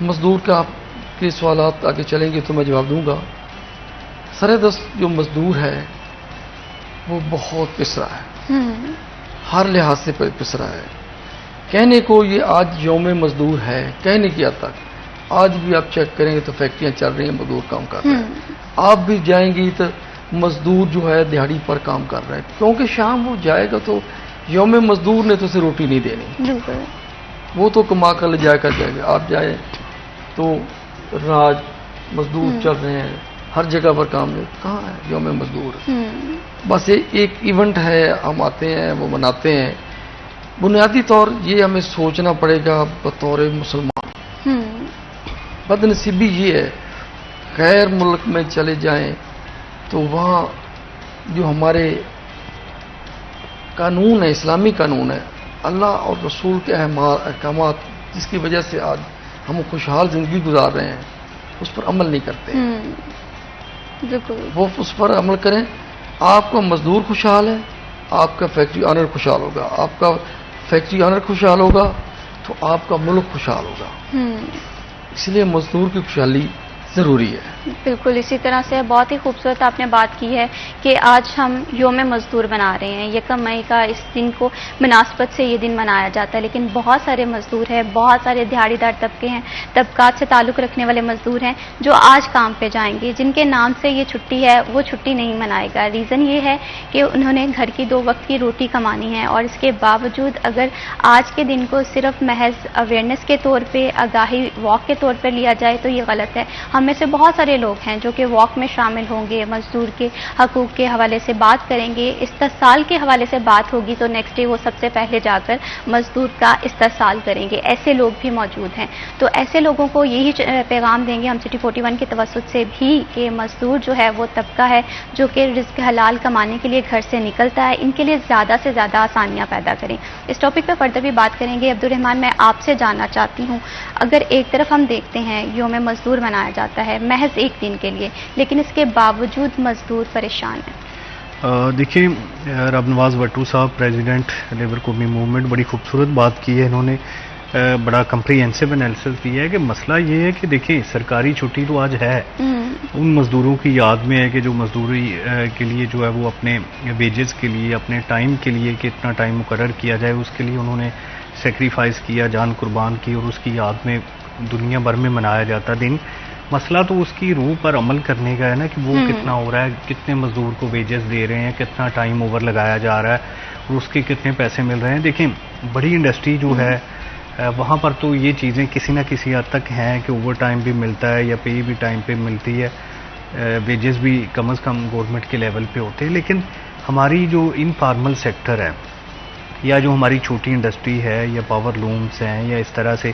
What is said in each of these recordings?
مزدور کا آپ کے سوالات آگے چلیں گے تو میں جواب دوں گا. سر دست جو مزدور ہے وہ بہت پسرا ہے، ہر لحاظ سے پسرا ہے. کہنے کو یہ آج یوم مزدور ہے، کہنے کی حد تک آج بھی آپ چیک کریں گے تو فیکٹریاں چل رہی ہیں، مزدور کام کر رہے ہیں. آپ بھی جائیں گی تو مزدور جو ہے دیہڑی پر کام کر رہا ہے، کیونکہ شام وہ جائے گا تو یوم مزدور نے تو اسے روٹی نہیں دینی، وہ تو کما کر لے جائے کر جائے گا. آپ جائیں تو راج مزدور چل رہے ہیں، ہر جگہ پر کام ہے، کہاں ہے یوم مزدور؟ بس ایک ایونٹ ہے، ہم آتے ہیں وہ مناتے ہیں. بنیادی طور یہ ہمیں سوچنا پڑے گا بطور مسلمان. بد نصیبی یہ ہے غیر ملک میں چلے جائیں تو وہاں جو ہمارے قانون ہے، اسلامی قانون ہے، اللہ اور رسول کے احکامات جس کی وجہ سے آج ہم خوشحال زندگی گزار رہے ہیں اس پر عمل نہیں کرتے. وہ اس پر عمل کریں. آپ کا مزدور خوشحال ہے، آپ کا فیکٹری آنر خوشحال ہوگا. آپ کا فیکٹری آنر خوشحال ہوگا تو آپ کا ملک خوشحال ہوگا. اس لیے مزدور کی خوشحالی ضروری ہے. بالکل اسی طرح سے بہت ہی خوبصورت آپ نے بات کی ہے کہ آج ہم یوم مزدور منا رہے ہیں. 1 مئی کا اس دن کو مناسبت سے یہ دن منایا جاتا ہے، لیکن بہت سارے مزدور ہیں، بہت سارے دیہڑی دار طبقات سے تعلق رکھنے والے مزدور ہیں جو آج کام پہ جائیں گے، جن کے نام سے یہ چھٹی ہے وہ چھٹی نہیں منائے گا. ریزن یہ ہے کہ انہوں نے گھر کی 2 وقت کی روٹی کمانی ہے، اور اس کے باوجود اگر آج کے دن کو صرف محض اویئرنیس کے طور پہ، آگاہی واک کے طور پہ لیا جائے تو یہ غلط ہے. ہم میں سے بہت سارے لوگ ہیں جو کہ واک میں شامل ہوں گے، مزدور کے حقوق کے حوالے سے بات کریں گے، استحصال کے حوالے سے بات ہوگی تو نیکسٹ ڈے وہ سب سے پہلے جا کر مزدور کا استحصال کریں گے. ایسے لوگ بھی موجود ہیں. تو ایسے لوگوں کو یہی پیغام دیں گے ہم سٹی 41 کے توسط سے بھی کہ مزدور جو ہے وہ طبقہ ہے جو کہ رزق حلال کمانے کے لیے گھر سے نکلتا ہے، ان کے لیے زیادہ سے زیادہ آسانیاں پیدا کریں. اس ٹاپک پہ فردر بھی بات کریں گے. عبدالرحمان، میں آپ سے جاننا چاہتی ہوں، اگر ایک طرف ہم دیکھتے ہیں یوم مزدور منایا جاتا ہے محض 1 دن کے لیے، لیکن اس کے باوجود مزدور پریشان ہیں. دیکھیں، رب نواز بھٹو صاحب پریزیڈنٹ لیبر قومی موومنٹ بڑی خوبصورت بات کی ہے. انہوں نے بڑا کمپریہنسو انالیسس دیا ہے کہ مسئلہ یہ ہے کہ دیکھیں سرکاری چھٹی تو آج ہے، ان مزدوروں کی یاد میں ہے کہ جو مزدوری کے لیے جو ہے وہ اپنے ویجز کے لیے، اپنے ٹائم کے لیے کہ اتنا ٹائم مقرر کیا جائے، اس کے لیے انہوں نے سیکریفائس کیا، جان قربان کی، اور اس کی یاد میں دنیا بھر میں منایا جاتا دن. مسئلہ تو اس کی روح پر عمل کرنے کا ہے نا کہ وہ کتنا ہو رہا ہے، کتنے مزدور کو ویجز دے رہے ہیں، کتنا ٹائم اوور لگایا جا رہا ہے اور اس کے کتنے پیسے مل رہے ہیں. دیکھیں بڑی انڈسٹری جو ہے وہاں پر تو یہ چیزیں کسی نہ کسی حد تک ہیں کہ اوور ٹائم بھی ملتا ہے یا پے بھی ٹائم پہ ملتی ہے، ویجز بھی کم از کم گورنمنٹ کے لیول پہ ہوتے ہیں. لیکن ہماری جو انفارمل سیکٹر ہے یا جو ہماری چھوٹی انڈسٹری ہے یا پاور لومز ہیں یا اس طرح سے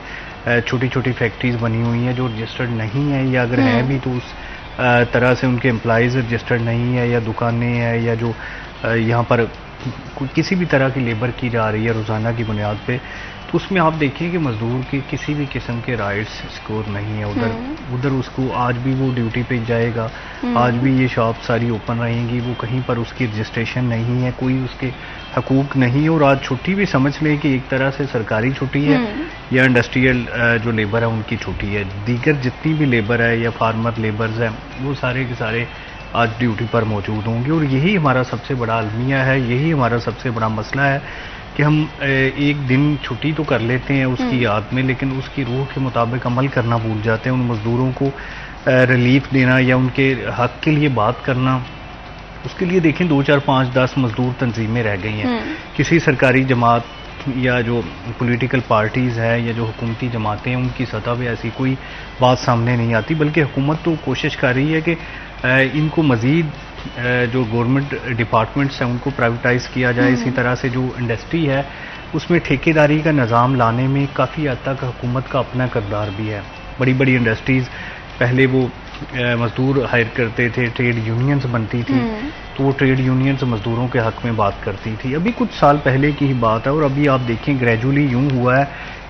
چھوٹی چھوٹی فیکٹریز بنی ہوئی ہیں جو رجسٹرڈ نہیں ہیں، یا اگر ہیں بھی تو اس طرح سے ان کے امپلائیز رجسٹرڈ نہیں ہے، یا دکانیں ہیں یا جو یہاں پر کسی بھی طرح کی لیبر کی جا رہی ہے روزانہ کی بنیاد پہ، تو اس میں آپ دیکھیں کہ مزدور کی کسی بھی قسم کے رائٹس سکور نہیں ہے. ادھر اس کو آج بھی وہ ڈیوٹی پہ جائے گا، آج بھی یہ شاپ ساری اوپن رہیں گی، وہ کہیں پر اس کی رجسٹریشن نہیں ہے، کوئی اس کے حقوق نہیں. اور آج چھٹی بھی سمجھ لیں کہ ایک طرح سے سرکاری چھٹی ہے یا انڈسٹریل جو لیبر ہے ان کی چھٹی ہے. دیگر جتنی بھی لیبر ہے یا فارمر لیبرز ہیں وہ سارے کے سارے آج ڈیوٹی پر موجود ہوں گے. اور یہی ہمارا سب سے بڑا المیہ ہے، یہی ہمارا سب سے بڑا مسئلہ ہے کہ ہم ایک دن چھٹی تو کر لیتے ہیں اس کی یاد میں، لیکن اس کی روح کے مطابق عمل کرنا بھول جاتے ہیں. ان مزدوروں کو ریلیف دینا یا ان کے حق کے لیے بات کرنا، اس کے لیے دیکھیں 2 4 5 10 مزدور تنظیمیں رہ گئی ہیں. کسی سرکاری جماعت یا جو پولیٹیکل پارٹیز ہیں یا جو حکومتی جماعتیں ہیں ان کی سطح پہ ایسی کوئی بات سامنے نہیں آتی، بلکہ حکومت تو کوشش کر رہی ہے کہ ان کو مزید جو گورنمنٹ ڈپارٹمنٹس ہیں ان کو پرائیویٹائز کیا جائے. اسی طرح سے جو انڈسٹری ہے اس میں ٹھیکیداری کا نظام لانے میں کافی حد تک حکومت کا اپنا کردار بھی ہے. بڑی بڑی انڈسٹریز پہلے وہ مزدور ہائر کرتے تھے، ٹریڈ یونینز بنتی تھی تو وہ ٹریڈ یونینز مزدوروں کے حق میں بات کرتی تھی. ابھی کچھ سال پہلے کی ہی بات ہے، اور ابھی آپ دیکھیں گریجولی یوں ہوا ہے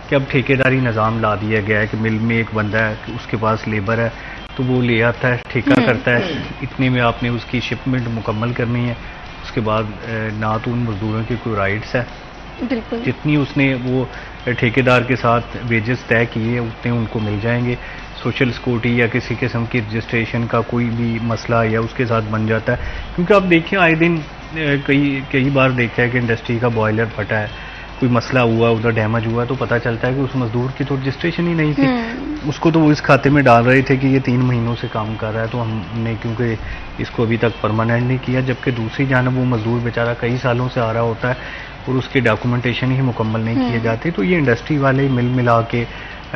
کہ اب ٹھیکیداری نظام لا دیا گیا ہے کہ مل میں ایک بندہ ہے کہ اس کے پاس لیبر ہے تو وہ لے آتا ہے، ٹھیکہ کرتا ہے، اتنے میں آپ نے اس کی شپمنٹ مکمل کرنی ہے. اس کے بعد نہ تو ان مزدوروں کے کوئی رائٹس ہے، بالکل جتنی اس نے وہ ٹھیکیدار کے ساتھ ویجز طے کیے اتنے ان کو مل جائیں گے. سوشل سیکورٹی یا کسی قسم کی رجسٹریشن کا کوئی بھی مسئلہ یا اس کے ساتھ بن جاتا ہے, کیونکہ آپ دیکھیں آئے دن کئی بار دیکھا ہے کہ انڈسٹری کا بوائلر پھٹا ہے, کوئی مسئلہ ہوا, ادھر ڈیمیج ہوا, تو پتہ چلتا ہے کہ اس مزدور کی تو رجسٹریشن ہی نہیں تھی. اس کو تو وہ اس کھاتے میں ڈال رہے تھے کہ یہ 3 مہینوں سے کام کر رہا ہے, تو ہم نے کیونکہ اس کو ابھی تک پرماننٹ نہیں کیا, جبکہ دوسری جانب وہ مزدور بیچارہ کئی سالوں سے آ رہا ہوتا ہے اور اس کے ڈاکومنٹیشن ہی مکمل نہیں کیے جاتے. تو یہ انڈسٹری والے مل ملا کے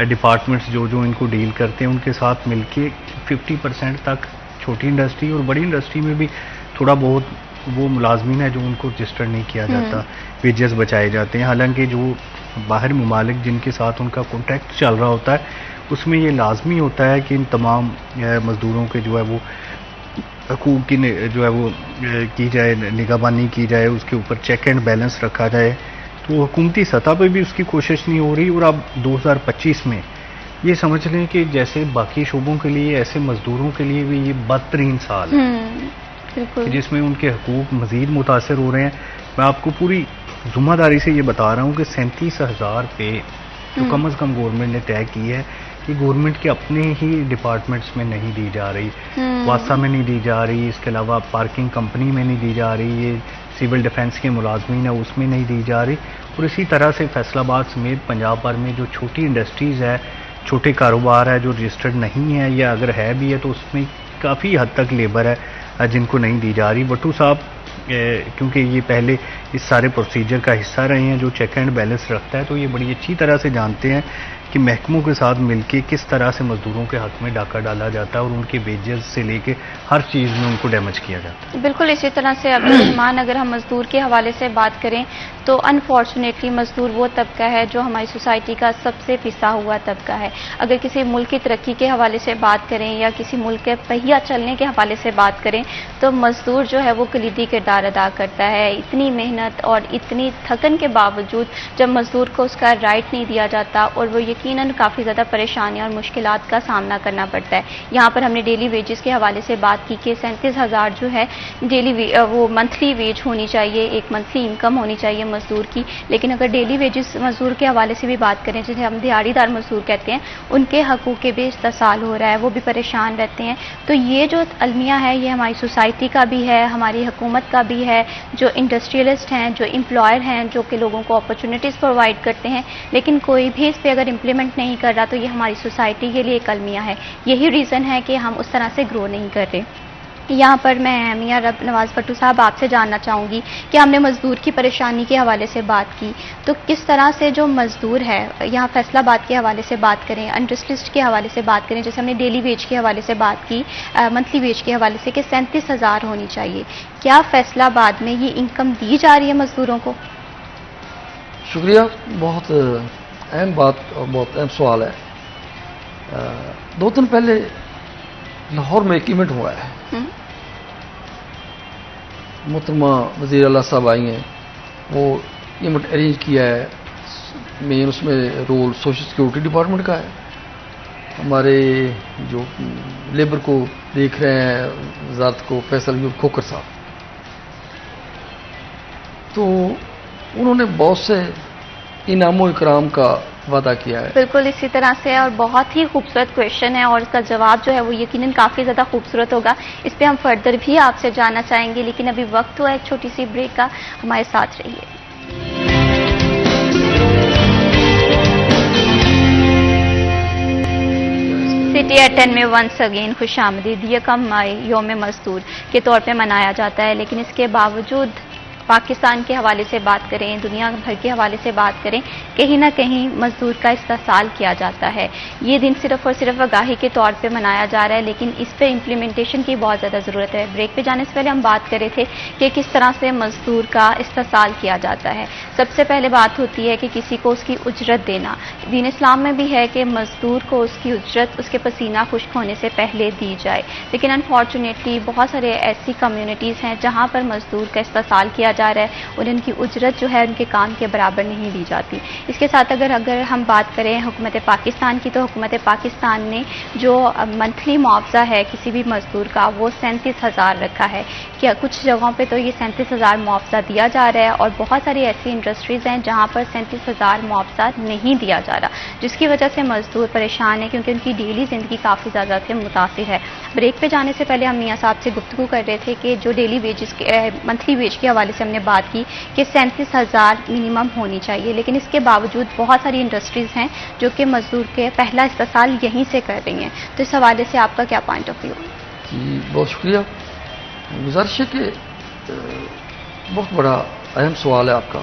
ڈپارٹمنٹس جو ان کو ڈیل کرتے ہیں ان کے ساتھ مل کے 50% تک چھوٹی انڈسٹری اور بڑی انڈسٹری میں بھی تھوڑا بہت وہ ملازمین ہے جو ان کو رجسٹر نہیں کیا جاتا, ویجز بچائے جاتے ہیں. حالانکہ جو باہر ممالک جن کے ساتھ ان کا کانٹریکٹ چل رہا ہوتا ہے اس میں یہ لازمی ہوتا ہے کہ ان تمام مزدوروں کے جو ہے وہ حقوق کی جو ہے وہ کی جائے, نگہبانی کی جائے, اس کے اوپر چیک اینڈ بیلنس رکھا جائے. تو حکومتی سطح پہ بھی اس کی کوشش نہیں ہو رہی. اور اب 2025 میں یہ سمجھ لیں کہ جیسے باقی شعبوں کے لیے ایسے مزدوروں کے لیے بھی یہ بدترین سال ہے جس میں ان کے حقوق مزید متاثر ہو رہے ہیں. میں آپ کو پوری ذمہ داری سے یہ بتا رہا ہوں کہ 37,000 پہ جو کم از کم گورنمنٹ نے طے کی ہے کہ گورنمنٹ کے اپنے ہی ڈپارٹمنٹس میں نہیں دی جا رہی, واسطہ میں نہیں دی جا رہی, اس کے علاوہ پارکنگ کمپنی میں نہیں دی جا رہی, یہ سول ڈیفنس کے ملازمین ہیں اس میں نہیں دی جا رہی. اور اسی طرح سے فیصل آباد سمیت پنجاب بھر میں جو چھوٹی انڈسٹریز ہے, چھوٹے کاروبار ہے جو رجسٹرڈ نہیں ہے یا اگر ہے بھی ہے تو اس میں کافی حد تک لیبر ہے جن کو نہیں دی جا رہی. بٹو صاحب کیونکہ یہ پہلے اس سارے پروسیجر کا حصہ رہے ہیں جو چیک اینڈ بیلنس رکھتا ہے, تو یہ بڑی اچھی طرح سے جانتے ہیں کہ محکموں کے ساتھ مل کے کس طرح سے مزدوروں کے حق میں ڈاکہ ڈالا جاتا ہے اور ان کے ویجز سے لے کے ہر چیز میں ان کو ڈیمیج کیا جاتا ہے. بالکل اسی طرح سے عبدالرحمان, اگر ہم مزدور کے حوالے سے بات کریں تو انفارچونیٹلی مزدور وہ طبقہ ہے جو ہماری سوسائٹی کا سب سے پسا ہوا طبقہ ہے. اگر کسی ملک کی ترقی کے حوالے سے بات کریں یا کسی ملک کے پہیہ چلنے کے حوالے سے بات کریں تو مزدور جو ہے وہ کلیدی کردار ادا کرتا ہے. اتنی محنت اور اتنی تھکن کے باوجود جب مزدور کو اس کا رائٹ نہیں دیا جاتا اور وہ یقیناً کافی زیادہ پریشانیاں اور مشکلات کا سامنا کرنا پڑتا ہے. یہاں پر ہم نے ڈیلی ویجز کے حوالے سے بات کی کہ 37,000 جو ہے وہ منتھلی ویج ہونی چاہیے, ایک منتھلی انکم ہونی چاہیے مزدور کی. لیکن اگر ڈیلی ویجز مزدور کے حوالے سے بھی بات کریں جسے ہم دیہڑی دار مزدور کہتے ہیں, ان کے حقوق کے بھی استحصال ہو رہا ہے, وہ بھی پریشان رہتے ہیں. تو یہ جو المیہ ہے یہ ہماری سوسائٹی کا بھی ہے, ہماری حکومت کا بھی ہے, جو انڈسٹریلسٹ ہیں, جو امپلائر ہیں, جو کہ لوگوں کو اپرچونیٹیز پرووائڈ کرتے ہیں, لیکن کوئی بھی اس پہ اگر امپلیمنٹ نہیں کر رہا تو یہ ہماری سوسائٹی کے لیے ایک المیہ ہے. یہی ریزن ہے کہ ہم اس طرح سے گرو نہیں کر رہے. یہاں پر میں میاں رب نواز بھٹو صاحب آپ سے جاننا چاہوں گی کہ ہم نے مزدور کی پریشانی کے حوالے سے بات کی, تو کس طرح سے جو مزدور ہے یہاں فیصل آباد کے حوالے سے بات کریں, انڈسٹریلسٹ کے حوالے سے بات کریں, جیسے ہم نے ڈیلی ویج کے حوالے سے بات کی, منتھلی ویج کے حوالے سے کہ 37,000 ہونی چاہیے, کیا فیصل آباد میں یہ انکم دی جا رہی ہے مزدوروں کو؟ شکریہ, بہت اہم بات اور بہت اہم سوال ہے. 2 دن پہلے لاہور میں ایک ایونٹ ہوا ہے, محترمہ وزیر اعلیٰ صاحب آئی ہیں, وہ ایونٹ ارینج کیا ہے. مین اس میں رول سوشل سیکورٹی ڈپارٹمنٹ کا ہے. ہمارے جو لیبر کو دیکھ رہے ہیں وزارت کو فیصل یوب کھوکھر صاحب, تو انہوں نے بہت سے انعام و اکرام کا وعدہ کیا ہے. بالکل اسی طرح سے, اور بہت ہی خوبصورت کویشچن ہے اور اس کا جواب جو ہے وہ یقیناً کافی زیادہ خوبصورت ہوگا. اس پہ ہم فردر بھی آپ سے جاننا چاہیں گے, لیکن ابھی وقت ہوا ایک چھوٹی سی بریک کا, ہمارے ساتھ رہیے. سٹی ایٹ 10 میں ونس اگین خوش آمدید. یکم مئی یوم مزدور کے طور پہ منایا جاتا ہے, لیکن اس کے باوجود پاکستان کے حوالے سے بات کریں, دنیا بھر کے حوالے سے بات کریں, کہیں نہ کہیں مزدور کا استحصال کیا جاتا ہے. یہ دن صرف اور صرف آگاہی کے طور پہ منایا جا رہا ہے, لیکن اس پہ امپلیمنٹیشن کی بہت زیادہ ضرورت ہے. بریک پہ جانے سے پہلے ہم بات کر رہے تھے کہ کس طرح سے مزدور کا استحصال کیا جاتا ہے. سب سے پہلے بات ہوتی ہے کہ کسی کو اس کی اجرت دینا. دین اسلام میں بھی ہے کہ مزدور کو اس کی اجرت اس کے پسینہ خشک ہونے سے پہلے دی جائے, لیکن انفارچونیٹلی بہت سارے ایسی کمیونٹیز ہیں جہاں پر مزدور کا استحصال کیا جا رہا ہے, انہیں ان کی اجرت جو ہے ان کے کام کے برابر نہیں دی جاتی. اس کے ساتھ اگر ہم بات کریں حکومت پاکستان کی, تو حکومت پاکستان نے جو منتھلی معاوضہ ہے کسی بھی مزدور کا وہ 37,000 رکھا ہے. کیا کچھ جگہوں پہ تو یہ 37,000 معاوضہ دیا جا رہا ہے, اور بہت ساری ایسی انڈسٹریز ہیں جہاں پر 37,000 معاوضہ نہیں دیا جا رہا, جس کی وجہ سے مزدور پریشان ہے کیونکہ ان کی ڈیلی زندگی کافی زیادہ سے متاثر ہے. بریک پہ جانے سے پہلے ہم میاں صاحب سے گفتگو کر رہے تھے کہ جو ڈیلی ویجز منتھلی ویج کے حوالے سے ہم نے بات کی کہ 37,000 منیمم ہونی چاہیے, لیکن اس کے باوجود بہت ساری انڈسٹریز ہیں جو کہ مزدور کے پہلا استحصال یہیں سے کر رہی ہیں. تو اس حوالے سے آپ کا کیا پوائنٹ آف ویو؟ جی بہت شکریہ. گزارش ہے کہ بہت بڑا اہم سوال ہے آپ کا.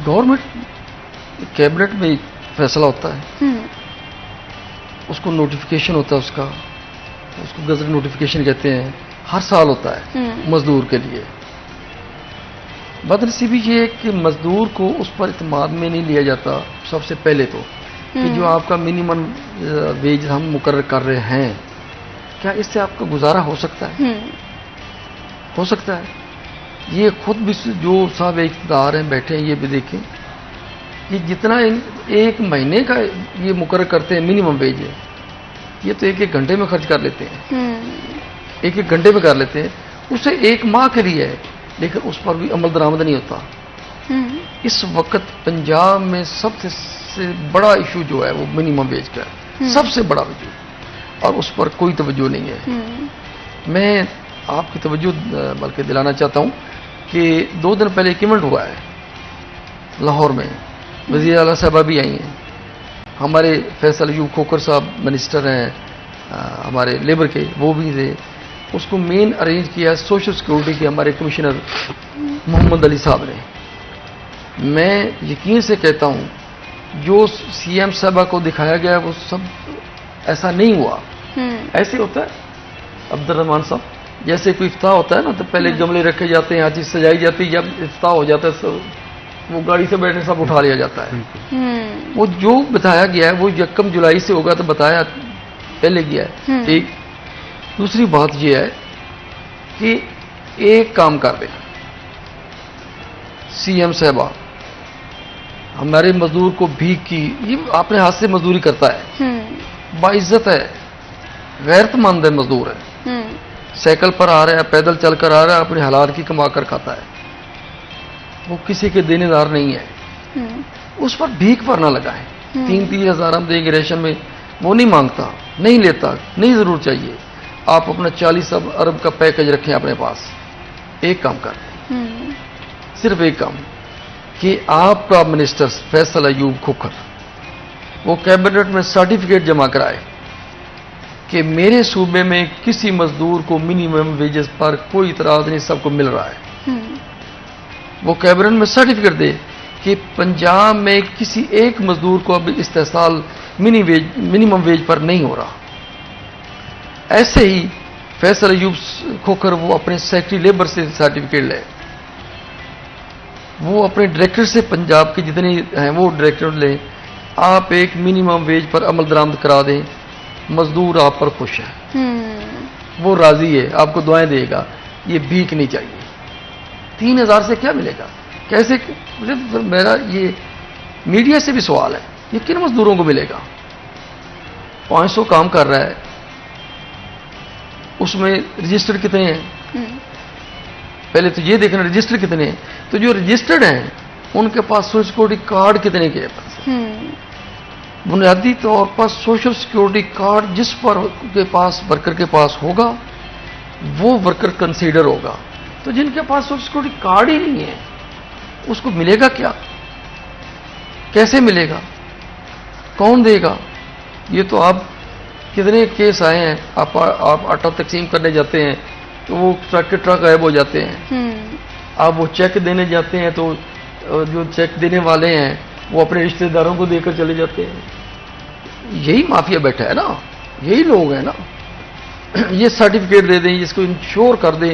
گورنمنٹ کیبنٹ میں ایک فیصلہ ہوتا ہے, اس کو نوٹیفیکیشن ہوتا ہے, اس کو گزٹ نوٹیفیکیشن کہتے ہیں, ہر سال ہوتا ہے مزدور کے لیے. بدنصیبی یہ ہے کہ مزدور کو اس پر اعتماد میں نہیں لیا جاتا سب سے پہلے تو, کہ جو آپ کا منیمم ویج ہم مقرر کر رہے ہیں, کیا اس سے آپ کا گزارا ہو سکتا ہے؟ ہو سکتا ہے. یہ خود بھی جو صاحب اقتدار ہیں بیٹھے ہیں یہ بھی دیکھیں کہ جتنا ایک مہینے کا یہ مقرر کرتے ہیں منیمم ویج ہے, یہ تو ایک گھنٹے میں خرچ کر لیتے ہیں, ایک گھنٹے میں کر لیتے ہیں, اسے ایک ماہ کے لیے ہے, لیکن اس پر بھی عمل درآمد نہیں ہوتا. اس وقت پنجاب میں سب سے بڑا ایشو جو ہے وہ منیمم ویج کا ہے, سب سے بڑا ایشو, اور اس پر کوئی توجہ نہیں ہے. میں آپ کی توجہ بلکہ دلانا چاہتا ہوں کہ 2 دن پہلے ایک ایونٹ ہوا ہے لاہور میں, وزیر اعلیٰ صاحبہ بھی آئی ہیں, ہمارے فیصل ایوب کھوکھر صاحب منسٹر ہیں ہمارے لیبر کے, وہ بھی تھے. اس کو مین ارینج کیا سوشل سیکورٹی کے ہمارے کمشنر محمد علی صاحب نے. میں یقین سے کہتا ہوں جو سی ایم صاحبہ کو دکھایا گیا وہ سب ایسا نہیں ہوا. ایسے ہوتا ہے عبد الرحمان صاحب, جیسے کوئی افتتاح ہوتا ہے نا تو پہلے گملے رکھے جاتے ہیں, ہر چیز سجائی جاتی ہے, جب افتتاح ہو جاتا ہے وہ گاڑی سے بیٹھے سب اٹھا لیا جاتا ہے. وہ جو بتایا گیا ہے وہ 1 جولائی سے ہوگا تو بتایا پہلے گیا ہے. ٹھیک. دوسری بات یہ ہے کہ ایک کام کر دیں سی ایم صاحبہ, ہمارے مزدور کو بھیک کی, یہ اپنے ہاتھ سے مزدوری کرتا ہے, باعزت ہے, غیرت مند ہے مزدور ہے, سائیکل پر آ رہا ہے, پیدل چل کر آ رہا ہے, اپنے حلال کی کما کر کھاتا ہے, وہ کسی کے دینے دار نہیں ہے. اس پر بھیک پر نہ لگائیں. 3 ہزار ہم دیں گے ریشن میں, وہ نہیں مانگتا, نہیں لیتا, نہیں ضرور چاہیے. آپ اپنا 40 ارب کا پیکج رکھیں اپنے پاس. ایک کام کر دیں, صرف ایک کام, کہ آپ کا منسٹر فیصل ایوب کھوکھر وہ کیبنٹ میں سرٹیفکیٹ جمع کرائے کہ میرے صوبے میں کسی مزدور کو منیمم ویجز پر کوئی اعتراض نہیں, سب کو مل رہا ہے. وہ کیبنٹ میں سرٹیفکیٹ دے کہ پنجاب میں کسی ایک مزدور کو اب استحصال منیمم ویج پر نہیں ہو رہا. ایسے ہی فیصل ایوب کھوکھر وہ اپنے سیکرٹری لیبر سے سرٹیفکیٹ لے, وہ اپنے ڈائریکٹر سے پنجاب کے جتنے ہیں وہ ڈائریکٹر لیں, آپ ایک منیمم ویج پر عمل درآمد کرا دیں, مزدور آپ پر خوش ہے, وہ راضی ہے, آپ کو دعائیں دے گا. یہ بھیک نہیں چاہیے. 3,000 سے کیا ملے گا؟ کیسے؟ میرا یہ میڈیا سے بھی سوال ہے, یہ کن مزدوروں کو ملے گا؟ 500 کام کر رہا ہے, اس میں رجسٹرڈ کتنے ہیں؟ پہلے تو یہ دیکھنا رجسٹر کتنے ہیں. تو جو رجسٹرڈ ہیں ان کے پاس سوشل سیکورٹی کارڈ کتنے کے پاس؟ بنیادی طور پر سوشل سیکورٹی کارڈ جس پر کے پاس ورکر کے پاس ہوگا وہ ورکر کنسیڈر ہوگا. تو جن کے پاس سوشل سیکورٹی کارڈ ہی نہیں ہے اس کو ملے گا کیا؟ کیسے ملے گا؟ کون دے گا؟ یہ تو آپ کتنے کیس آئے ہیں, آپ آٹا تقسیم کرنے جاتے ہیں تو وہ ٹرک کے ٹرک غائب ہو جاتے ہیں. آپ وہ چیک دینے جاتے ہیں تو جو چیک دینے والے ہیں وہ اپنے رشتہ داروں کو دے کر چلے جاتے ہیں. یہی مافیا بیٹھا ہے نا, یہی لوگ ہیں نا. یہ سرٹیفکیٹ دے دیں, اس کو انشور کر دیں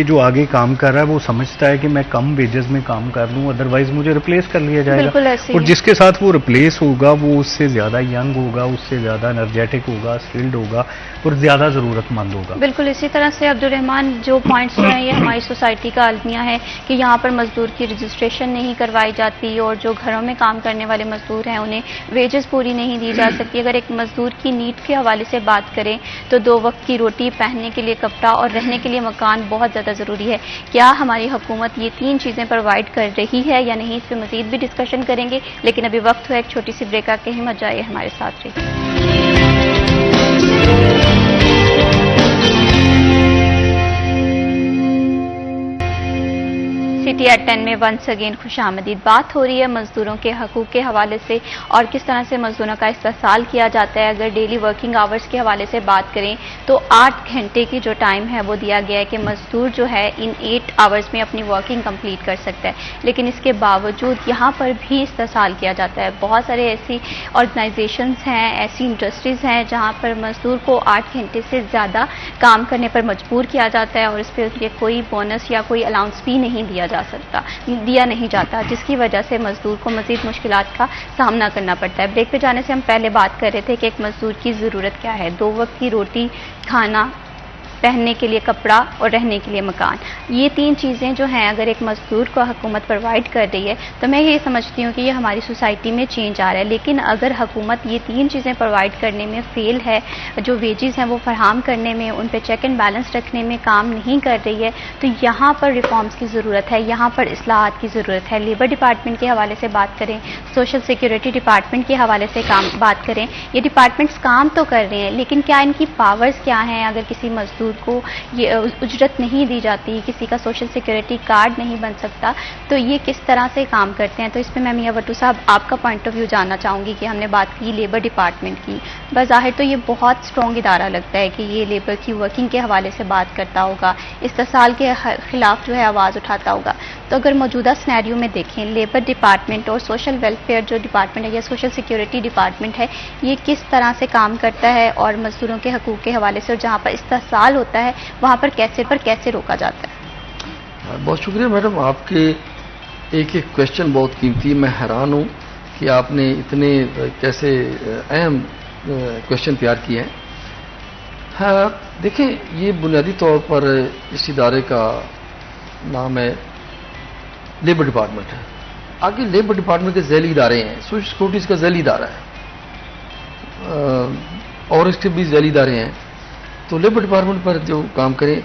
کہ جو آگے کام کر رہا ہے وہ سمجھتا ہے کہ میں کم ویجز میں کام کر لوں، ادروائز مجھے ریپلیس کر لیا جائے بالکل گا، ایسے اور ہی جس کے ساتھ وہ ریپلیس ہوگا وہ اس سے زیادہ ینگ ہوگا، اس سے زیادہ انرجیٹک ہوگا، اسکلڈ ہوگا اور زیادہ ضرورت مند ہوگا. بالکل اسی طرح سے عبد الرحمان جو پوائنٹس جو ہیں یہ ہماری سوسائٹی کا المیہ ہے کہ یہاں پر مزدور کی رجسٹریشن نہیں کروائی جاتی، اور جو گھروں میں کام کرنے والے مزدور ہیں انہیں ویجز پوری نہیں دی جا سکتی. اگر ایک مزدور کی نیڈ کے حوالے سے بات کریں تو 2 وقت کی روٹی، پہننے کے لیے کپڑا اور رہنے کے لیے مکان بہت زیادہ ضروری ہے. کیا ہماری حکومت یہ 3 چیزیں پرووائڈ کر رہی ہے یا نہیں، اس پہ مزید بھی ڈسکشن کریں گے، لیکن ابھی وقت ہوا ایک چھوٹی سی بریک. آ کے ہمت جائیے ہمارے ساتھ رہیے. سٹی ایٹ 10 میں ونس اگین خوش آمدید. بات ہو رہی ہے مزدوروں کے حقوق کے حوالے سے اور کس طرح سے مزدوروں کا استحصال کیا جاتا ہے. اگر ڈیلی ورکنگ آورز کے حوالے سے بات کریں تو 8 گھنٹے کی جو ٹائم ہے وہ دیا گیا ہے کہ مزدور جو ہے ان 8 آورز میں اپنی ورکنگ کمپلیٹ کر سکتا ہے، لیکن اس کے باوجود یہاں پر بھی استحصال کیا جاتا ہے. بہت سارے ایسی آرگنائزیشنز ہیں، ایسی انڈسٹریز ہیں جہاں پر مزدور کو 8 گھنٹے سے زیادہ کام کرنے پر مجبور کیا جاتا ہے، اور اس پہ کوئی بونس یا کوئی الاؤنس بھی نہیں دیا نہیں جاتا، جس کی وجہ سے مزدور کو مزید مشکلات کا سامنا کرنا پڑتا ہے. بریک پہ جانے سے ہم پہلے بات کر رہے تھے کہ ایک مزدور کی ضرورت کیا ہے. 2 وقت کی روٹی، کھانا، پہننے کے لیے کپڑا اور رہنے کے لیے مکان. یہ 3 چیزیں جو ہیں اگر ایک مزدور کو حکومت پرووائڈ کر رہی ہے تو میں یہ سمجھتی ہوں کہ یہ ہماری سوسائٹی میں چینج آ رہا ہے. لیکن اگر حکومت یہ 3 چیزیں پرووائڈ کرنے میں فیل ہے، جو ویجز ہیں وہ فراہم کرنے میں، ان پہ چیک اینڈ بیلنس رکھنے میں کام نہیں کر رہی ہے، تو یہاں پر ریفارمز کی ضرورت ہے، یہاں پر اصلاحات کی ضرورت ہے. لیبر ڈپارٹمنٹ کے حوالے سے بات کریں، سوشل سیکیورٹی ڈپارٹمنٹ کے حوالے سے بات کریں، یہ ڈپارٹمنٹس کام تو کر رہے ہیں، لیکن کیا ان کی پاورز کیا ہیں؟ اگر کسی مزدور کو یہ اجرت نہیں دی جاتی، کسی کا سوشل سیکیورٹی کارڈ نہیں بن سکتا، تو یہ کس طرح سے کام کرتے ہیں؟ تو اس پہ میں میاں وٹو صاحب آپ کا پوائنٹ آف ویو جاننا چاہوں گی کہ ہم نے بات کی لیبر ڈپارٹمنٹ کی. بظاہر تو یہ بہت اسٹرانگ ادارہ لگتا ہے کہ یہ لیبر کی ورکنگ کے حوالے سے بات کرتا ہوگا، استحصال کے خلاف جو ہے آواز اٹھاتا ہوگا. تو اگر موجودہ سینیریو میں دیکھیں لیبر ڈپارٹمنٹ اور سوشل ویلفیئر جو ڈپارٹمنٹ ہے یا سوشل سیکیورٹی ڈپارٹمنٹ ہے، یہ کس طرح سے کام کرتا ہے اور مزدوروں کے حقوق کے حوالے سے، اور جہاں پر استحصال ہوتا ہے وہاں پر کیسے روکا جاتا ہے؟ بہت شکریہ میڈم، آپ کے ایک کویشچن بہت قیمتی. میں حیران ہوں کہ آپ نے اتنے کیسے اہم کویشچن تیار کیے ہیں. ہاں دیکھیں، یہ بنیادی طور پر اس ادارے کا نام ہے لیبر ڈپارٹمنٹ ہے. آگے لیبر ڈپارٹمنٹ کے ذیلی ادارے ہیں، سوشل سیکورٹی کا ذیلی ادارہ ہے اور اس کے بھی ذیلی ادارے ہیں. تو لیبر ڈپارٹمنٹ پر جو کام کریں،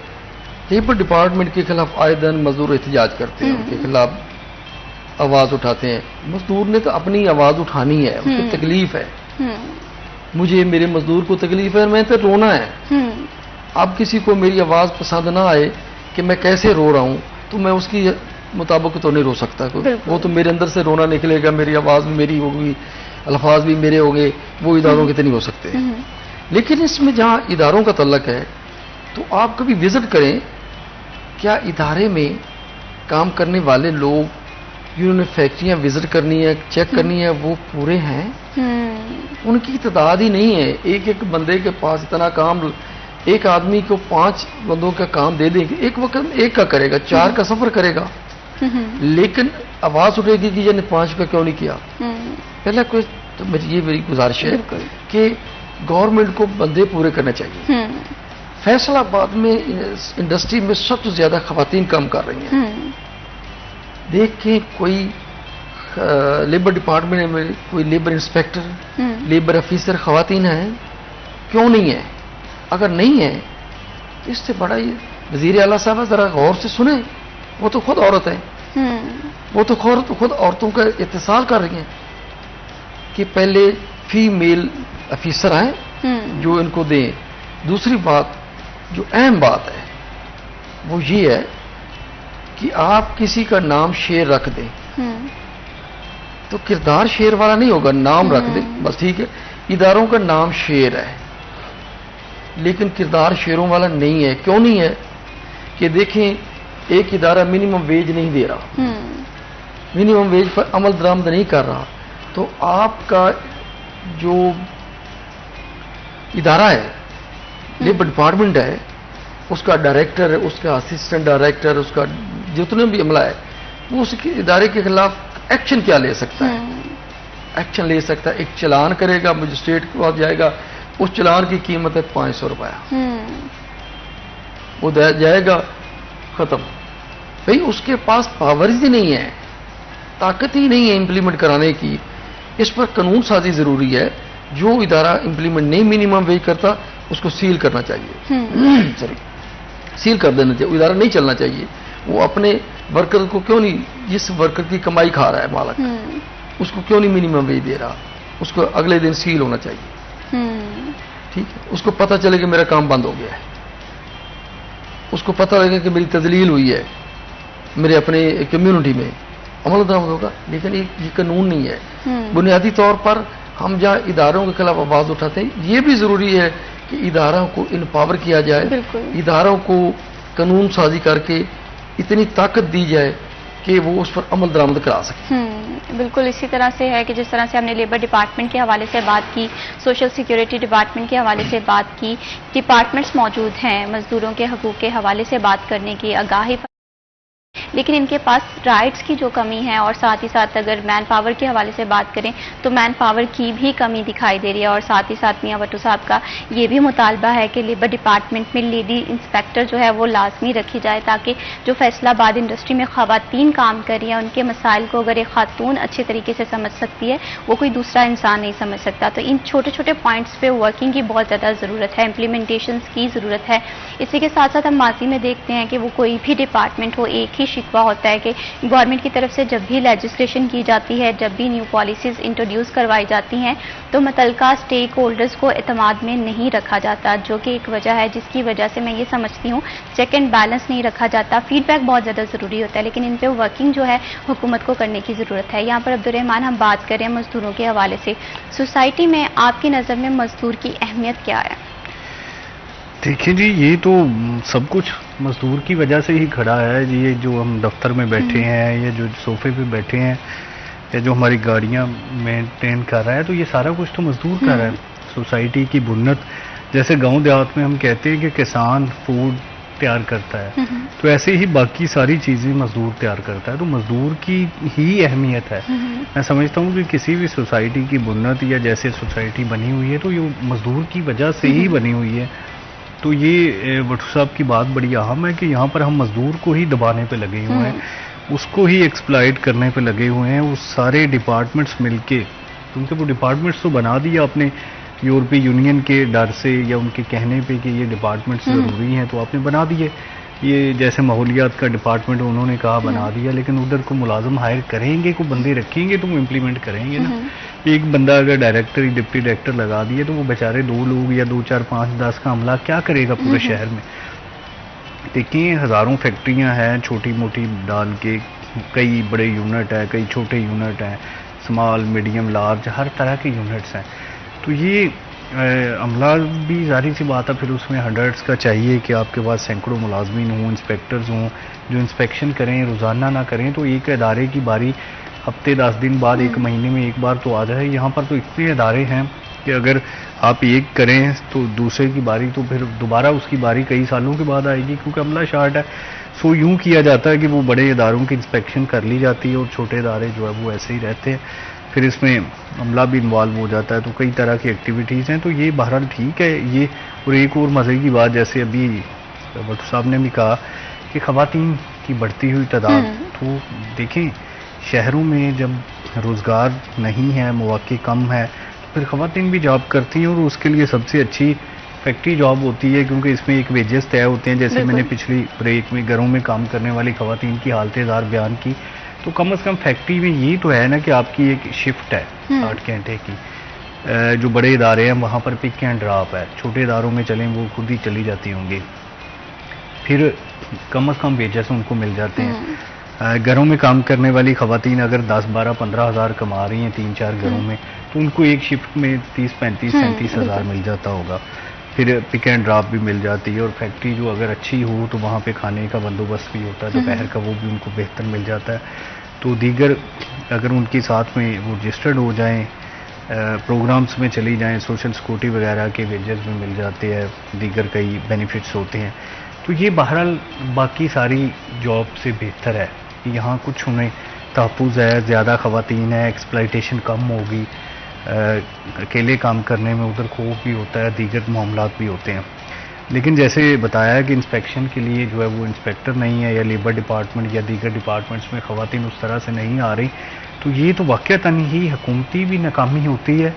لیبر ڈپارٹمنٹ کے خلاف آئے دن مزدور احتجاج کرتے ہیں، ان کے خلاف آواز اٹھاتے ہیں. مزدور نے تو اپنی آواز اٹھانی ہے، اس کو تکلیف ہے. مجھے میرے مزدور کو تکلیف ہے، میں تو رونا ہے. اب کسی کو میری آواز پسند نہ آئے کہ میں کیسے رو رہا ہوں تو میں اس کی مطابق تو نہیں رو سکتا. وہ تو میرے اندر سے رونا نکلے گا، میری آواز بھی میری ہوگی، الفاظ بھی میرے ہوں گے، وہ اداروں کے تو نہیں ہو سکتے. لیکن اس میں جہاں اداروں کا تعلق ہے تو آپ کبھی وزٹ کریں، کیا ادارے میں کام کرنے والے لوگ جنہوں نے فیکٹریاں وزٹ کرنی ہے، چیک کرنی ہے، وہ پورے ہیں؟ ان کی تعداد ہی نہیں ہے. ایک بندے کے پاس اتنا کام، ایک آدمی کو 5 بندوں کا کام دے دیں گے، ایک وقت ایک کا کرے گا، 4 کا سفر کرے گا. لیکن آواز اٹھے گی کہ یہ نے 5 کا کیوں نہیں کیا. پہلا کوئی تو یہ میری گزارش ہے کہ گورنمنٹ کو بندے پورے کرنے چاہیے. فیصل آباد میں انڈسٹری میں سب سے زیادہ خواتین کام کر رہی ہیں. دیکھیں کوئی لیبر ڈپارٹمنٹ میں کوئی لیبر انسپیکٹر، لیبر افیسر خواتین ہیں؟ کیوں نہیں ہے؟ اگر نہیں ہے تو اس سے بڑا یہ وزیر اعلیٰ صاحب ذرا غور سے سنیں. وہ تو خود عورت ہے، وہ تو خود عورتوں کا اتصال کر رہی ہیں کہ پہلے فیمیل افیسر آئیں جو ان کو دیں. دوسری بات جو اہم بات ہے وہ یہ ہے کہ آپ کسی کا نام شیر رکھ دیں تو کردار شیر والا نہیں ہوگا، نام رکھ دیں بس ٹھیک ہے. اداروں کا نام شیر ہے لیکن کردار شیروں والا نہیں ہے. کیوں نہیں ہے؟ کہ دیکھیں ایک ادارہ منیمم ویج نہیں دے رہا، منیمم ویج پر عمل درآمد نہیں کر رہا، تو آپ کا جو ادارہ ہے لیبر ڈپارٹمنٹ ہے اس کا ڈائریکٹر ہے، اس کا اسسٹنٹ ڈائریکٹر، اس کا جتنے بھی عملہ ہے، وہ اس کے ادارے کے خلاف ایکشن کیا لے سکتا ہے؟ ایکشن لے سکتا ہے، ایک چلان کرے گا، مجسٹریٹ کے پاس جائے گا، اس چلان کی قیمت ہے 500 روپیہ، وہ جائے گا، ختم. بھئی اس کے پاس پاورز ہی نہیں ہے، طاقت ہی نہیں ہے امپلیمنٹ کرانے کی. اس پر قانون سازی ضروری ہے. جو ادارہ امپلیمنٹ نہیں منیمم ویج کرتا اس کو سیل کرنا چاہیے، سوری سیل کر دینا چاہیے. وہ ادارہ نہیں چلنا چاہیے. وہ اپنے ورکر کو کیوں نہیں، جس ورکر کی کمائی کھا رہا ہے مالک، اس کو کیوں نہیں منیمم ویج دے رہا؟ اس کو اگلے دن سیل ہونا چاہیے. ٹھیک ہے، اس کو پتہ چلے کہ میرا کام بند ہو گیا ہے، اس کو پتہ لگے کہ میری تذلیل ہوئی ہے میرے اپنے کمیونٹی میں، عمل درآمد ہوگا. لیکن یہ قانون نہیں ہے. بنیادی طور پر ہم جہاں اداروں کے خلاف آواز اٹھاتے ہیں، یہ بھی ضروری ہے کہ اداروں کو امپاور کیا جائے، اداروں کو قانون سازی کر کے اتنی طاقت دی جائے کہ وہ اس پر عمل درآمد کرا سکے. بالکل اسی طرح سے ہے کہ جس طرح سے ہم نے لیبر ڈپارٹمنٹ کے حوالے سے بات کی، سوشل سیکیورٹی ڈپارٹمنٹ کے حوالے سے بات کی، ڈپارٹمنٹس موجود ہیں مزدوروں کے حقوق کے حوالے سے بات کرنے کی، آگاہی، لیکن ان کے پاس رائٹس کی جو کمی ہے، اور ساتھ ہی ساتھ اگر مین پاور کے حوالے سے بات کریں تو مین پاور کی بھی کمی دکھائی دے رہی ہے. اور ساتھ ہی ساتھ میاں بٹو صاحب کا یہ بھی مطالبہ ہے کہ لیبر ڈپارٹمنٹ میں لیڈی انسپیکٹر جو ہے وہ لازمی رکھی جائے، تاکہ جو فیصلہ آباد انڈسٹری میں خواتین کام کر رہی ہیں ان کے مسائل کو اگر ایک خاتون اچھے طریقے سے سمجھ سکتی ہے، وہ کوئی دوسرا انسان نہیں سمجھ سکتا. تو ان چھوٹے چھوٹے پوائنٹس پہ ورکنگ کی بہت زیادہ ضرورت ہے، امپلیمنٹیشنز کی ضرورت ہے. اسی کے ساتھ ساتھ ہم ماضی میں دیکھتے ہیں کہ وہ کوئی بھی ڈپارٹمنٹ ہو، ایک ہی شکوہ ہوتا ہے کہ گورنمنٹ کی طرف سے جب بھی لیجسلیشن کی جاتی ہے، جب بھی نیو پالیسیز انٹروڈیوس کروائی جاتی ہیں تو متعلقہ سٹیک ہولڈرز کو اعتماد میں نہیں رکھا جاتا، جو کہ ایک وجہ ہے جس کی وجہ سے میں یہ سمجھتی ہوں چیک اینڈ بیلنس نہیں رکھا جاتا. فیڈ بیک بہت زیادہ ضروری ہوتا ہے، لیکن ان پہ ورکنگ جو ہے حکومت کو کرنے کی ضرورت ہے. یہاں پر عبدالرحمان ہم بات کریں مزدوروں کے حوالے سے، سوسائٹی میں آپ کی نظر میں مزدور کی اہمیت کیا ہے؟ دیکھیں جی، یہ تو سب کچھ مزدور کی وجہ سے ہی کھڑا ہے. یہ جو ہم دفتر میں بیٹھے ہیں، یا جو صوفے پہ بیٹھے ہیں، یا جو ہماری گاڑیاں مینٹین کر رہا ہے، تو یہ سارا کچھ تو مزدور کر رہا ہے. سوسائٹی کی بنیاد، جیسے گاؤں دیہات میں ہم کہتے ہیں کہ کسان فوڈ تیار کرتا ہے، تو ایسے ہی باقی ساری چیزیں مزدور تیار کرتا ہے. تو مزدور کی ہی اہمیت ہے. میں سمجھتا ہوں کہ کسی بھی سوسائٹی کی بنیاد یا جیسے سوسائٹی بنی ہوئی ہے تو یہ مزدور کی وجہ سے ہی بنی ہوئی ہے. تو یہ بٹو صاحب کی بات بڑی اہم ہے کہ یہاں پر ہم مزدور کو ہی دبانے پہ لگے ہوئے ہیں، اس کو ہی ایکسپلائٹ کرنے پہ لگے ہوئے ہیں. وہ سارے ڈپارٹمنٹس مل کے، کیونکہ وہ ڈپارٹمنٹس تو بنا دیا اپنے یورپی یونین کے ڈر سے یا ان کے کہنے پہ کہ یہ ڈپارٹمنٹس ضروری ہیں تو آپ نے بنا دیے. یہ جیسے ماحولیات کا ڈپارٹمنٹ انہوں نے کہا بنا دیا، لیکن ادھر کو ملازم ہائر کریں گے، کو بندے رکھیں گے تو وہ امپلیمنٹ کریں گے نا. ایک بندہ اگر ڈائریکٹر یا ڈپٹی ڈائریکٹر لگا دیے تو وہ بیچارے 2 لوگ یا 2 4 5 10 کا عملہ کیا کرے گا پورے شہر میں؟ دیکھیں ہزاروں فیکٹریاں ہیں چھوٹی موٹی ڈال کے، کئی بڑے یونٹ ہیں، کئی چھوٹے یونٹ ہیں، اسمال میڈیم لارج، ہر طرح کے یونٹس ہیں. تو یہ عملہ بھی ظاہر سی بات ہے پھر اس میں ہنڈریڈس کا چاہیے کہ آپ کے پاس سینکڑوں ملازمین ہوں، انسپیکٹرز ہوں جو انسپیکشن کریں، روزانہ نہ کریں تو ایک ادارے کی باری ہفتے 10 دن بعد، 1 مہینے میں ایک بار تو آ جائے. یہاں پر تو اتنے ادارے ہیں کہ اگر آپ ایک کریں تو دوسرے کی باری تو پھر دوبارہ اس کی باری کئی سالوں کے بعد آئے گی، کیونکہ عملہ شارٹ ہے. سو یوں کیا جاتا ہے کہ وہ بڑے اداروں کی انسپیکشن کر لی جاتی ہے اور چھوٹے ادارے جو ہے وہ ایسے ہی رہتے ہیں. پھر اس میں عملہ بھی انوالو ہو جاتا ہے، تو کئی طرح کی ایکٹیویٹیز ہیں. تو یہ بہرحال ٹھیک ہے. یہ اور ایک اور مزے کی بات، جیسے ابھی بٹو صاحب نے بھی کہا کہ خواتین کی بڑھتی ہوئی تعداد، تو دیکھیں شہروں میں جب روزگار نہیں ہے، مواقع کم ہے، تو پھر خواتین بھی جاب کرتی ہیں اور اس کے لیے سب سے اچھی فیکٹری جاب ہوتی ہے، کیونکہ اس میں ایک ویجز طے ہوتے ہیں. جیسے میں نے پچھلی بریک میں گھروں میں کام کرنے والی خواتین کی حالت زار بیان کی، تو کم از کم فیکٹری میں یہ تو ہے نا کہ آپ کی ایک شفٹ ہے 8 گھنٹے کی. جو بڑے ادارے ہیں وہاں پر پک اینڈ ڈراپ ہے، چھوٹے اداروں میں چلیں وہ خود ہی چلی جاتی ہوں گی، پھر کم از کم ویجز ان کو مل جاتے ہیں. گھروں میں کام کرنے والی خواتین اگر 10 12 15 ہزار کما رہی ہیں 3 4 گھروں میں، تو ان کو ایک شفٹ میں 30 35 37 ہزار مل جاتا ہوگا. پھر پک اینڈ ڈراپ بھی مل جاتی ہے، اور فیکٹری جو اگر اچھی ہو تو وہاں پہ کھانے کا بندوبست بھی ہوتا ہے دوپہر کا، وہ بھی ان کو بہتر مل جاتا ہے. تو دیگر اگر ان کے ساتھ میں وہ رجسٹرڈ ہو جائیں، پروگرامز میں چلی جائیں، سوشل سیکورٹی وغیرہ کے ویجز بھی مل جاتے ہیں، دیگر کئی بینیفٹس ہوتے ہیں. تو یہ بہرحال باقی ساری جاب سے بہتر ہے کہ یہاں کچھ انہیں تحفظ ہے، زیادہ خواتین ہے، ایکسپلائٹیشن کم ہوگی، اکیلے کام کرنے میں ادھر خوف بھی ہوتا ہے، دیگر معاملات بھی ہوتے ہیں. لیکن جیسے بتایا کہ انسپیکشن کے لیے جو ہے وہ انسپیکٹر نہیں ہے، یا لیبر ڈپارٹمنٹ یا دیگر ڈپارٹمنٹس میں خواتین اس طرح سے نہیں آ رہی، تو یہ تو واقعتاً ہی حکومتی بھی ناکامی ہوتی ہے.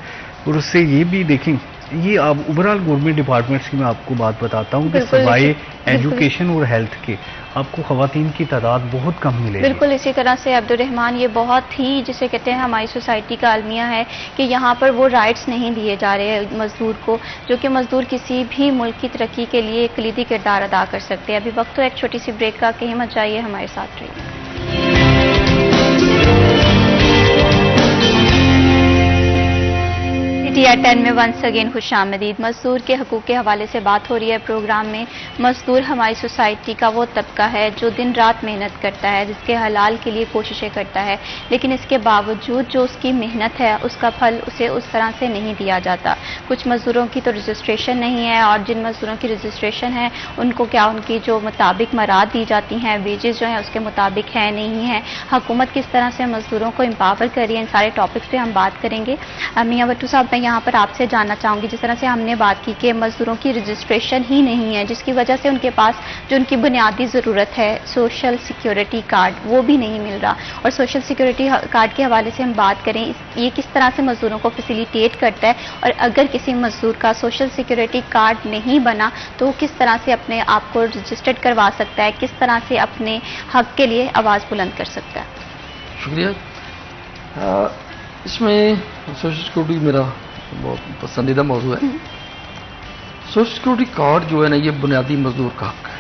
اور اس سے یہ بھی دیکھیں، یہ اب اوورآل گورنمنٹ ڈپارٹمنٹس کی میں آپ کو بات بتاتا ہوں کہ بالکل، سوائے بالکل. ایجوکیشن اور ہیلتھ کے آپ کو خواتین کی تعداد بہت کم ملے گی. بالکل اسی طرح سے عبد الرحمان، یہ بہت ہی جسے کہتے ہیں ہماری سوسائٹی کا المیہ ہے کہ یہاں پر وہ رائٹس نہیں دیے جا رہے مزدور کو، جو کہ مزدور کسی بھی ملک کی ترقی کے لیے ایک کلیدی کردار ادا کر سکتے ہیں. ابھی وقت تو ایک چھوٹی سی بریک کا، کہیں مت جائیے، ہمارے ساتھ رہیے. TR10 میں ونس اگین خوش آمدید. مزدور کے حقوق کے حوالے سے بات ہو رہی ہے پروگرام میں. مزدور ہماری سوسائٹی کا وہ طبقہ ہے جو دن رات محنت کرتا ہے، جس کے حلال کے لیے کوششیں کرتا ہے، لیکن اس کے باوجود جو اس کی محنت ہے اس کا پھل اسے اس طرح سے نہیں دیا جاتا. کچھ مزدوروں کی تو رجسٹریشن نہیں ہے، اور جن مزدوروں کی رجسٹریشن ہے ان کو کیا ان کی جو مطابق مراد دی جاتی ہیں، ویجز جو ہیں اس کے مطابق ہے نہیں ہے. حکومت کس طرح سے مزدوروں کو امپاور کر رہی ہے، ان سارے ٹاپکس پہ ہم بات کریں گے. میاں بٹو صاحب، میں یہاں پر آپ سے جاننا چاہوں گی، جس طرح سے ہم نے بات کی کہ مزدوروں کی رجسٹریشن ہی نہیں ہے، جس کی وجہ سے ان کے پاس جو ان کی بنیادی ضرورت ہے سوشل سیکیورٹی کارڈ، وہ بھی نہیں مل رہا. اور سوشل سیکیورٹی کارڈ کے حوالے سے ہم بات کریں، یہ کس طرح سے مزدوروں کو فیسیلیٹیٹ کرتا ہے، اور اگر کسی مزدور کا سوشل سیکیورٹی کارڈ نہیں بنا تو وہ کس طرح سے اپنے آپ کو رجسٹرڈ کروا سکتا ہے، کس طرح سے اپنے حق کے لیے آواز بلند کر سکتا ہے. شکریہ. اس میں سوشل سیکورٹی میرا بہت پسندیدہ موضوع ہے. سوشل سیکورٹی کارڈ جو ہے نا، یہ بنیادی مزدور کا حق ہے.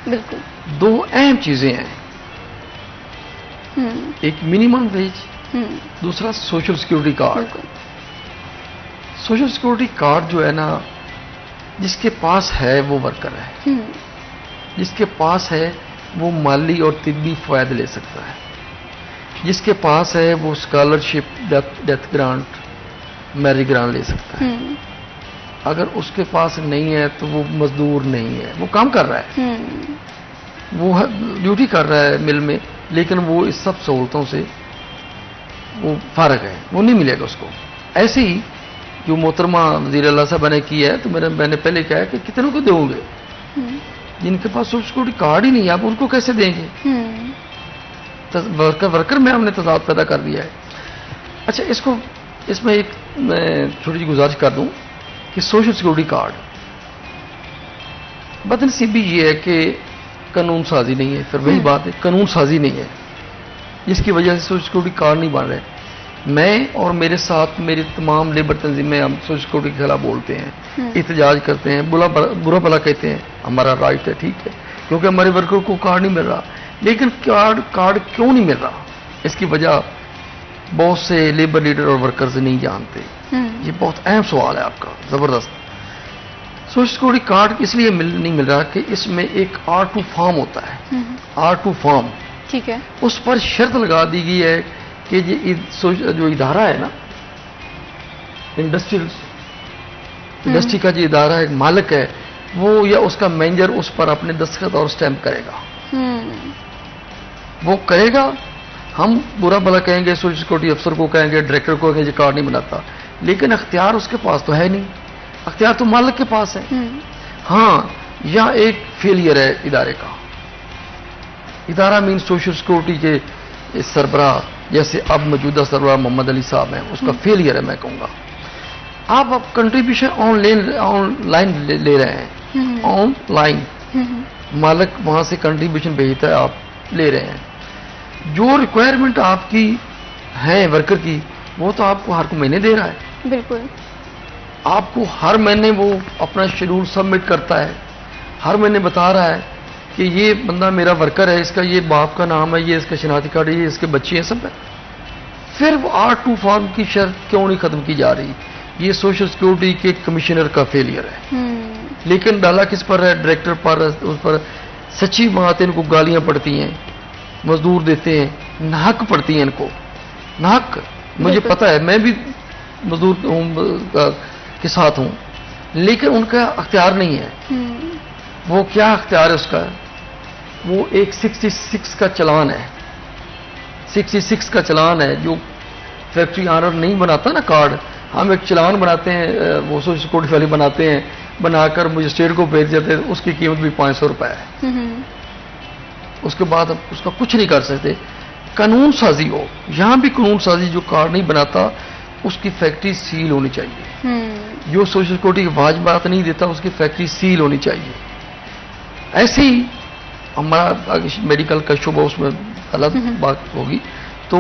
بالکل. دو اہم چیزیں ہیں، ایک منیمم ویج، دوسرا social security card. Social security card جو ہے نا، جس کے پاس ہے وہ ورکر ہے، جس کے پاس ہے وہ مالی اور طبی فوائد لے سکتا ہے، جس کے پاس ہے وہ اسکالرشپ، ڈیتھ گرانٹ، میری گرانٹ لے سکتا ہے. اگر اس کے پاس نہیں ہے تو وہ مزدور نہیں ہے، وہ کام کر رہا ہے، وہ ڈیوٹی کر رہا ہے مل میں، لیکن وہ اس سب سہولتوں سے وہ فارغ ہے، وہ نہیں ملے گا اس کو. ایسے ہی جو محترمہ وزیر اعلیٰ صاحبہ نے کی ہے، تو میں نے پہلے کہا کہ کتنوں کو دوں گے جن کے پاس سوشل سیکورٹی کارڈ ہی نہیں ہے، آپ ان کو کیسے دیں گے؟ ورکر میں ہم نے تضاد پیدا کر دیا ہے. اچھا، اس میں ایک میں چھوٹی سی گزارش کر دوں کہ سوشل سیکورٹی کارڈ بدنصیبی یہ ہے کہ قانون سازی نہیں ہے. پھر وہی بات ہے، قانون سازی نہیں ہے، جس کی وجہ سے سوشل سیکورٹی کارڈ نہیں بن رہے. میں اور میرے ساتھ میری تمام لیبر تنظیمیں ہم سوشل سیکورٹی کے خلاف بولتے ہیں، احتجاج کرتے ہیں، برا بھلا کہتے ہیں. ہمارا رائٹ ہے، ٹھیک ہے، کیونکہ ہمارے ورکر کو کارڈ نہیں مل رہا. لیکن کارڈ کیوں نہیں مل رہا؟ اس کی وجہ بہت سے لیبر لیڈر اور ورکرز نہیں جانتے. یہ بہت اہم سوال ہے آپ کا، زبردست. سوشل سیکورٹی کارڈ اس لیے نہیں مل رہا کہ اس میں ایک R2 فارم ہوتا ہے، R2 فارم. ٹھیک ہے. اس پر شرط لگا دی گئی ہے کہ جو ادارہ ہے نا، انڈسٹری کا جو ادارہ ہے، مالک ہے وہ یا اس کا مینیجر اس پر اپنے دستخط اور سٹیمپ کرے گا. وہ کرے گا. ہم برا بھلا کہیں گے، سوشل سیکورٹی افسر کو کہیں گے، ڈائریکٹر کو کہیں گے، یہ کارڈ نہیں بناتا، لیکن اختیار اس کے پاس تو ہے نہیں، اختیار تو مالک کے پاس ہے. ہاں، یہاں ایک فیلئر ہے ادارے کا. ادارہ مین سوشل سیکورٹی کے سربراہ، جیسے اب موجودہ سربراہ محمد علی صاحب ہیں، اس کا فیلئر ہے میں کہوں گا. آپ کنٹریبیوشن آن لائن لے رہے ہیں، آن لائن مالک وہاں سے کنٹریبیوشن بھیجتا ہے، آپ لے رہے ہیں. جو ریکوائرمنٹ آپ کی ہے ورکر کی، وہ تو آپ کو ہر مہینے دے رہا ہے. بالکل. آپ کو ہر مہینے وہ اپنا شیڈول سبمٹ کرتا ہے، ہر مہینے بتا رہا ہے کہ یہ بندہ میرا ورکر ہے، اس کا یہ باپ کا نام ہے، یہ اس کا شناختی کارڈ ہے، یہ اس کے بچے ہیں، سب ہے. پھر وہ R2 فارم کی شرط کیوں نہیں ختم کی جا رہی؟ یہ سوشل سیکورٹی کے کمشنر کا فیلئر ہے. لیکن ڈالا کس پر ہے؟ ڈائریکٹر پر. اس پر سچی بات ہے، ان کو گالیاں پڑتی ہیں، مزدور دیتے ہیں، ناحق پڑتی ہیں ان کو، ناحق. مجھے پتا ہے، میں بھی مزدور کے ساتھ ہوں، لیکن ان کا اختیار نہیں ہے. وہ کیا اختیار ہے اس کا؟ وہ ایک 66 کا چلان ہے، 66 کا چلان ہے. جو فیکٹری آنر نہیں بناتا نا کارڈ، ہم ایک چلان بناتے ہیں، وہ سوشل سیکورٹی والے بناتے ہیں، بنا کر مجسٹریٹ کو بھیج دیتے ہیں، اس کی قیمت بھی 500 روپے ہے. اس کے بعد اب اس کا کچھ نہیں کر سکتے. قانون سازی ہو، یہاں بھی قانون سازی، جو کارڈ نہیں بناتا اس کی فیکٹری سیل ہونی چاہیے. جو سوشل سیکورٹی کے واجبات نہیں دیتا اس کی فیکٹری سیل ہونی چاہیے. ایسے ہی ہمارا میڈیکل کا شعبہ، اس میں الگ بات ہوگی. تو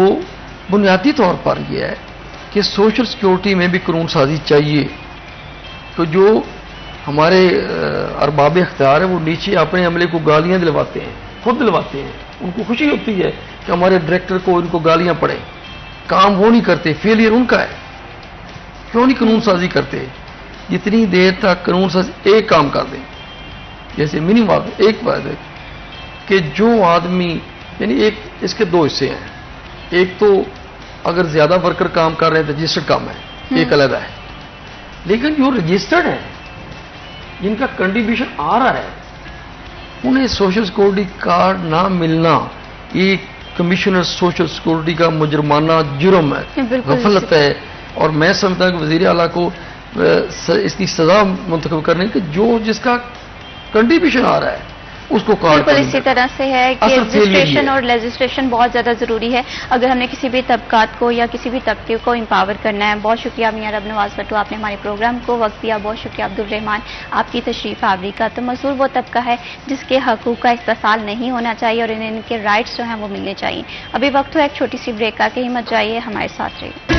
بنیادی طور پر یہ ہے کہ سوشل سیکورٹی میں بھی قانون سازی چاہیے. تو جو ہمارے ارباب اختیار ہیں وہ نیچے اپنے عملے کو گالیاں دلواتے ہیں، خود دلواتے ہیں. ان کو خوشی ہوتی ہے کہ ہمارے ڈائریکٹر کو ان کو گالیاں پڑیں. کام وہ نہیں کرتے، فیلئر ان کا ہے. کیوں نہیں قانون سازی کرتے؟ جتنی دیر تک قانون سازی ایک کام کر دیں، جیسے منیمم ایک بات ہے کہ جو آدمی، یعنی ایک اس کے دو حصے ہیں. ایک تو اگر زیادہ ورکر کام کر رہے ہیں تو رجسٹرڈ کام ہے، ایک علیحدہ ہے. لیکن جو رجسٹرڈ ہیں، جن کا کنٹریبیوشن آ رہا ہے، انہیں سوشل سیکورٹی کارڈ نہ ملنا ایک کمشنر سوشل سیکورٹی کا مجرمانہ جرم ہے، غفلت ہے. اور میں سمجھتا ہوں کہ وزیر اعلیٰ کو اس کی سزا منتخب کرنے کی، جو جس کا کنٹریبیوشن آ رہا ہے اس کو کارڈ. بالکل اسی طرح سے ہے کہ رجسٹریشن اور لیجسلیشن بہت زیادہ ضروری ہے اگر ہم نے کسی بھی طبقات کو یا کسی بھی طبقے کو امپاور کرنا ہے. بہت شکریہ میاں رب نواز بھٹو، آپ نے ہمارے پروگرام کو وقت دیا. بہت شکریہ عبدالرحمان، آپ کی تشریف آوری کا. تو مزدور وہ طبقہ ہے جس کے حقوق کا استحصال نہیں ہونا چاہیے اور انہیں ان کے رائٹس جو ہیں وہ ملنے چاہیے. ابھی وقت ہو ایک چھوٹی سی بریک کا، کہیں مت جائیے، ہمارے ساتھ رہیے.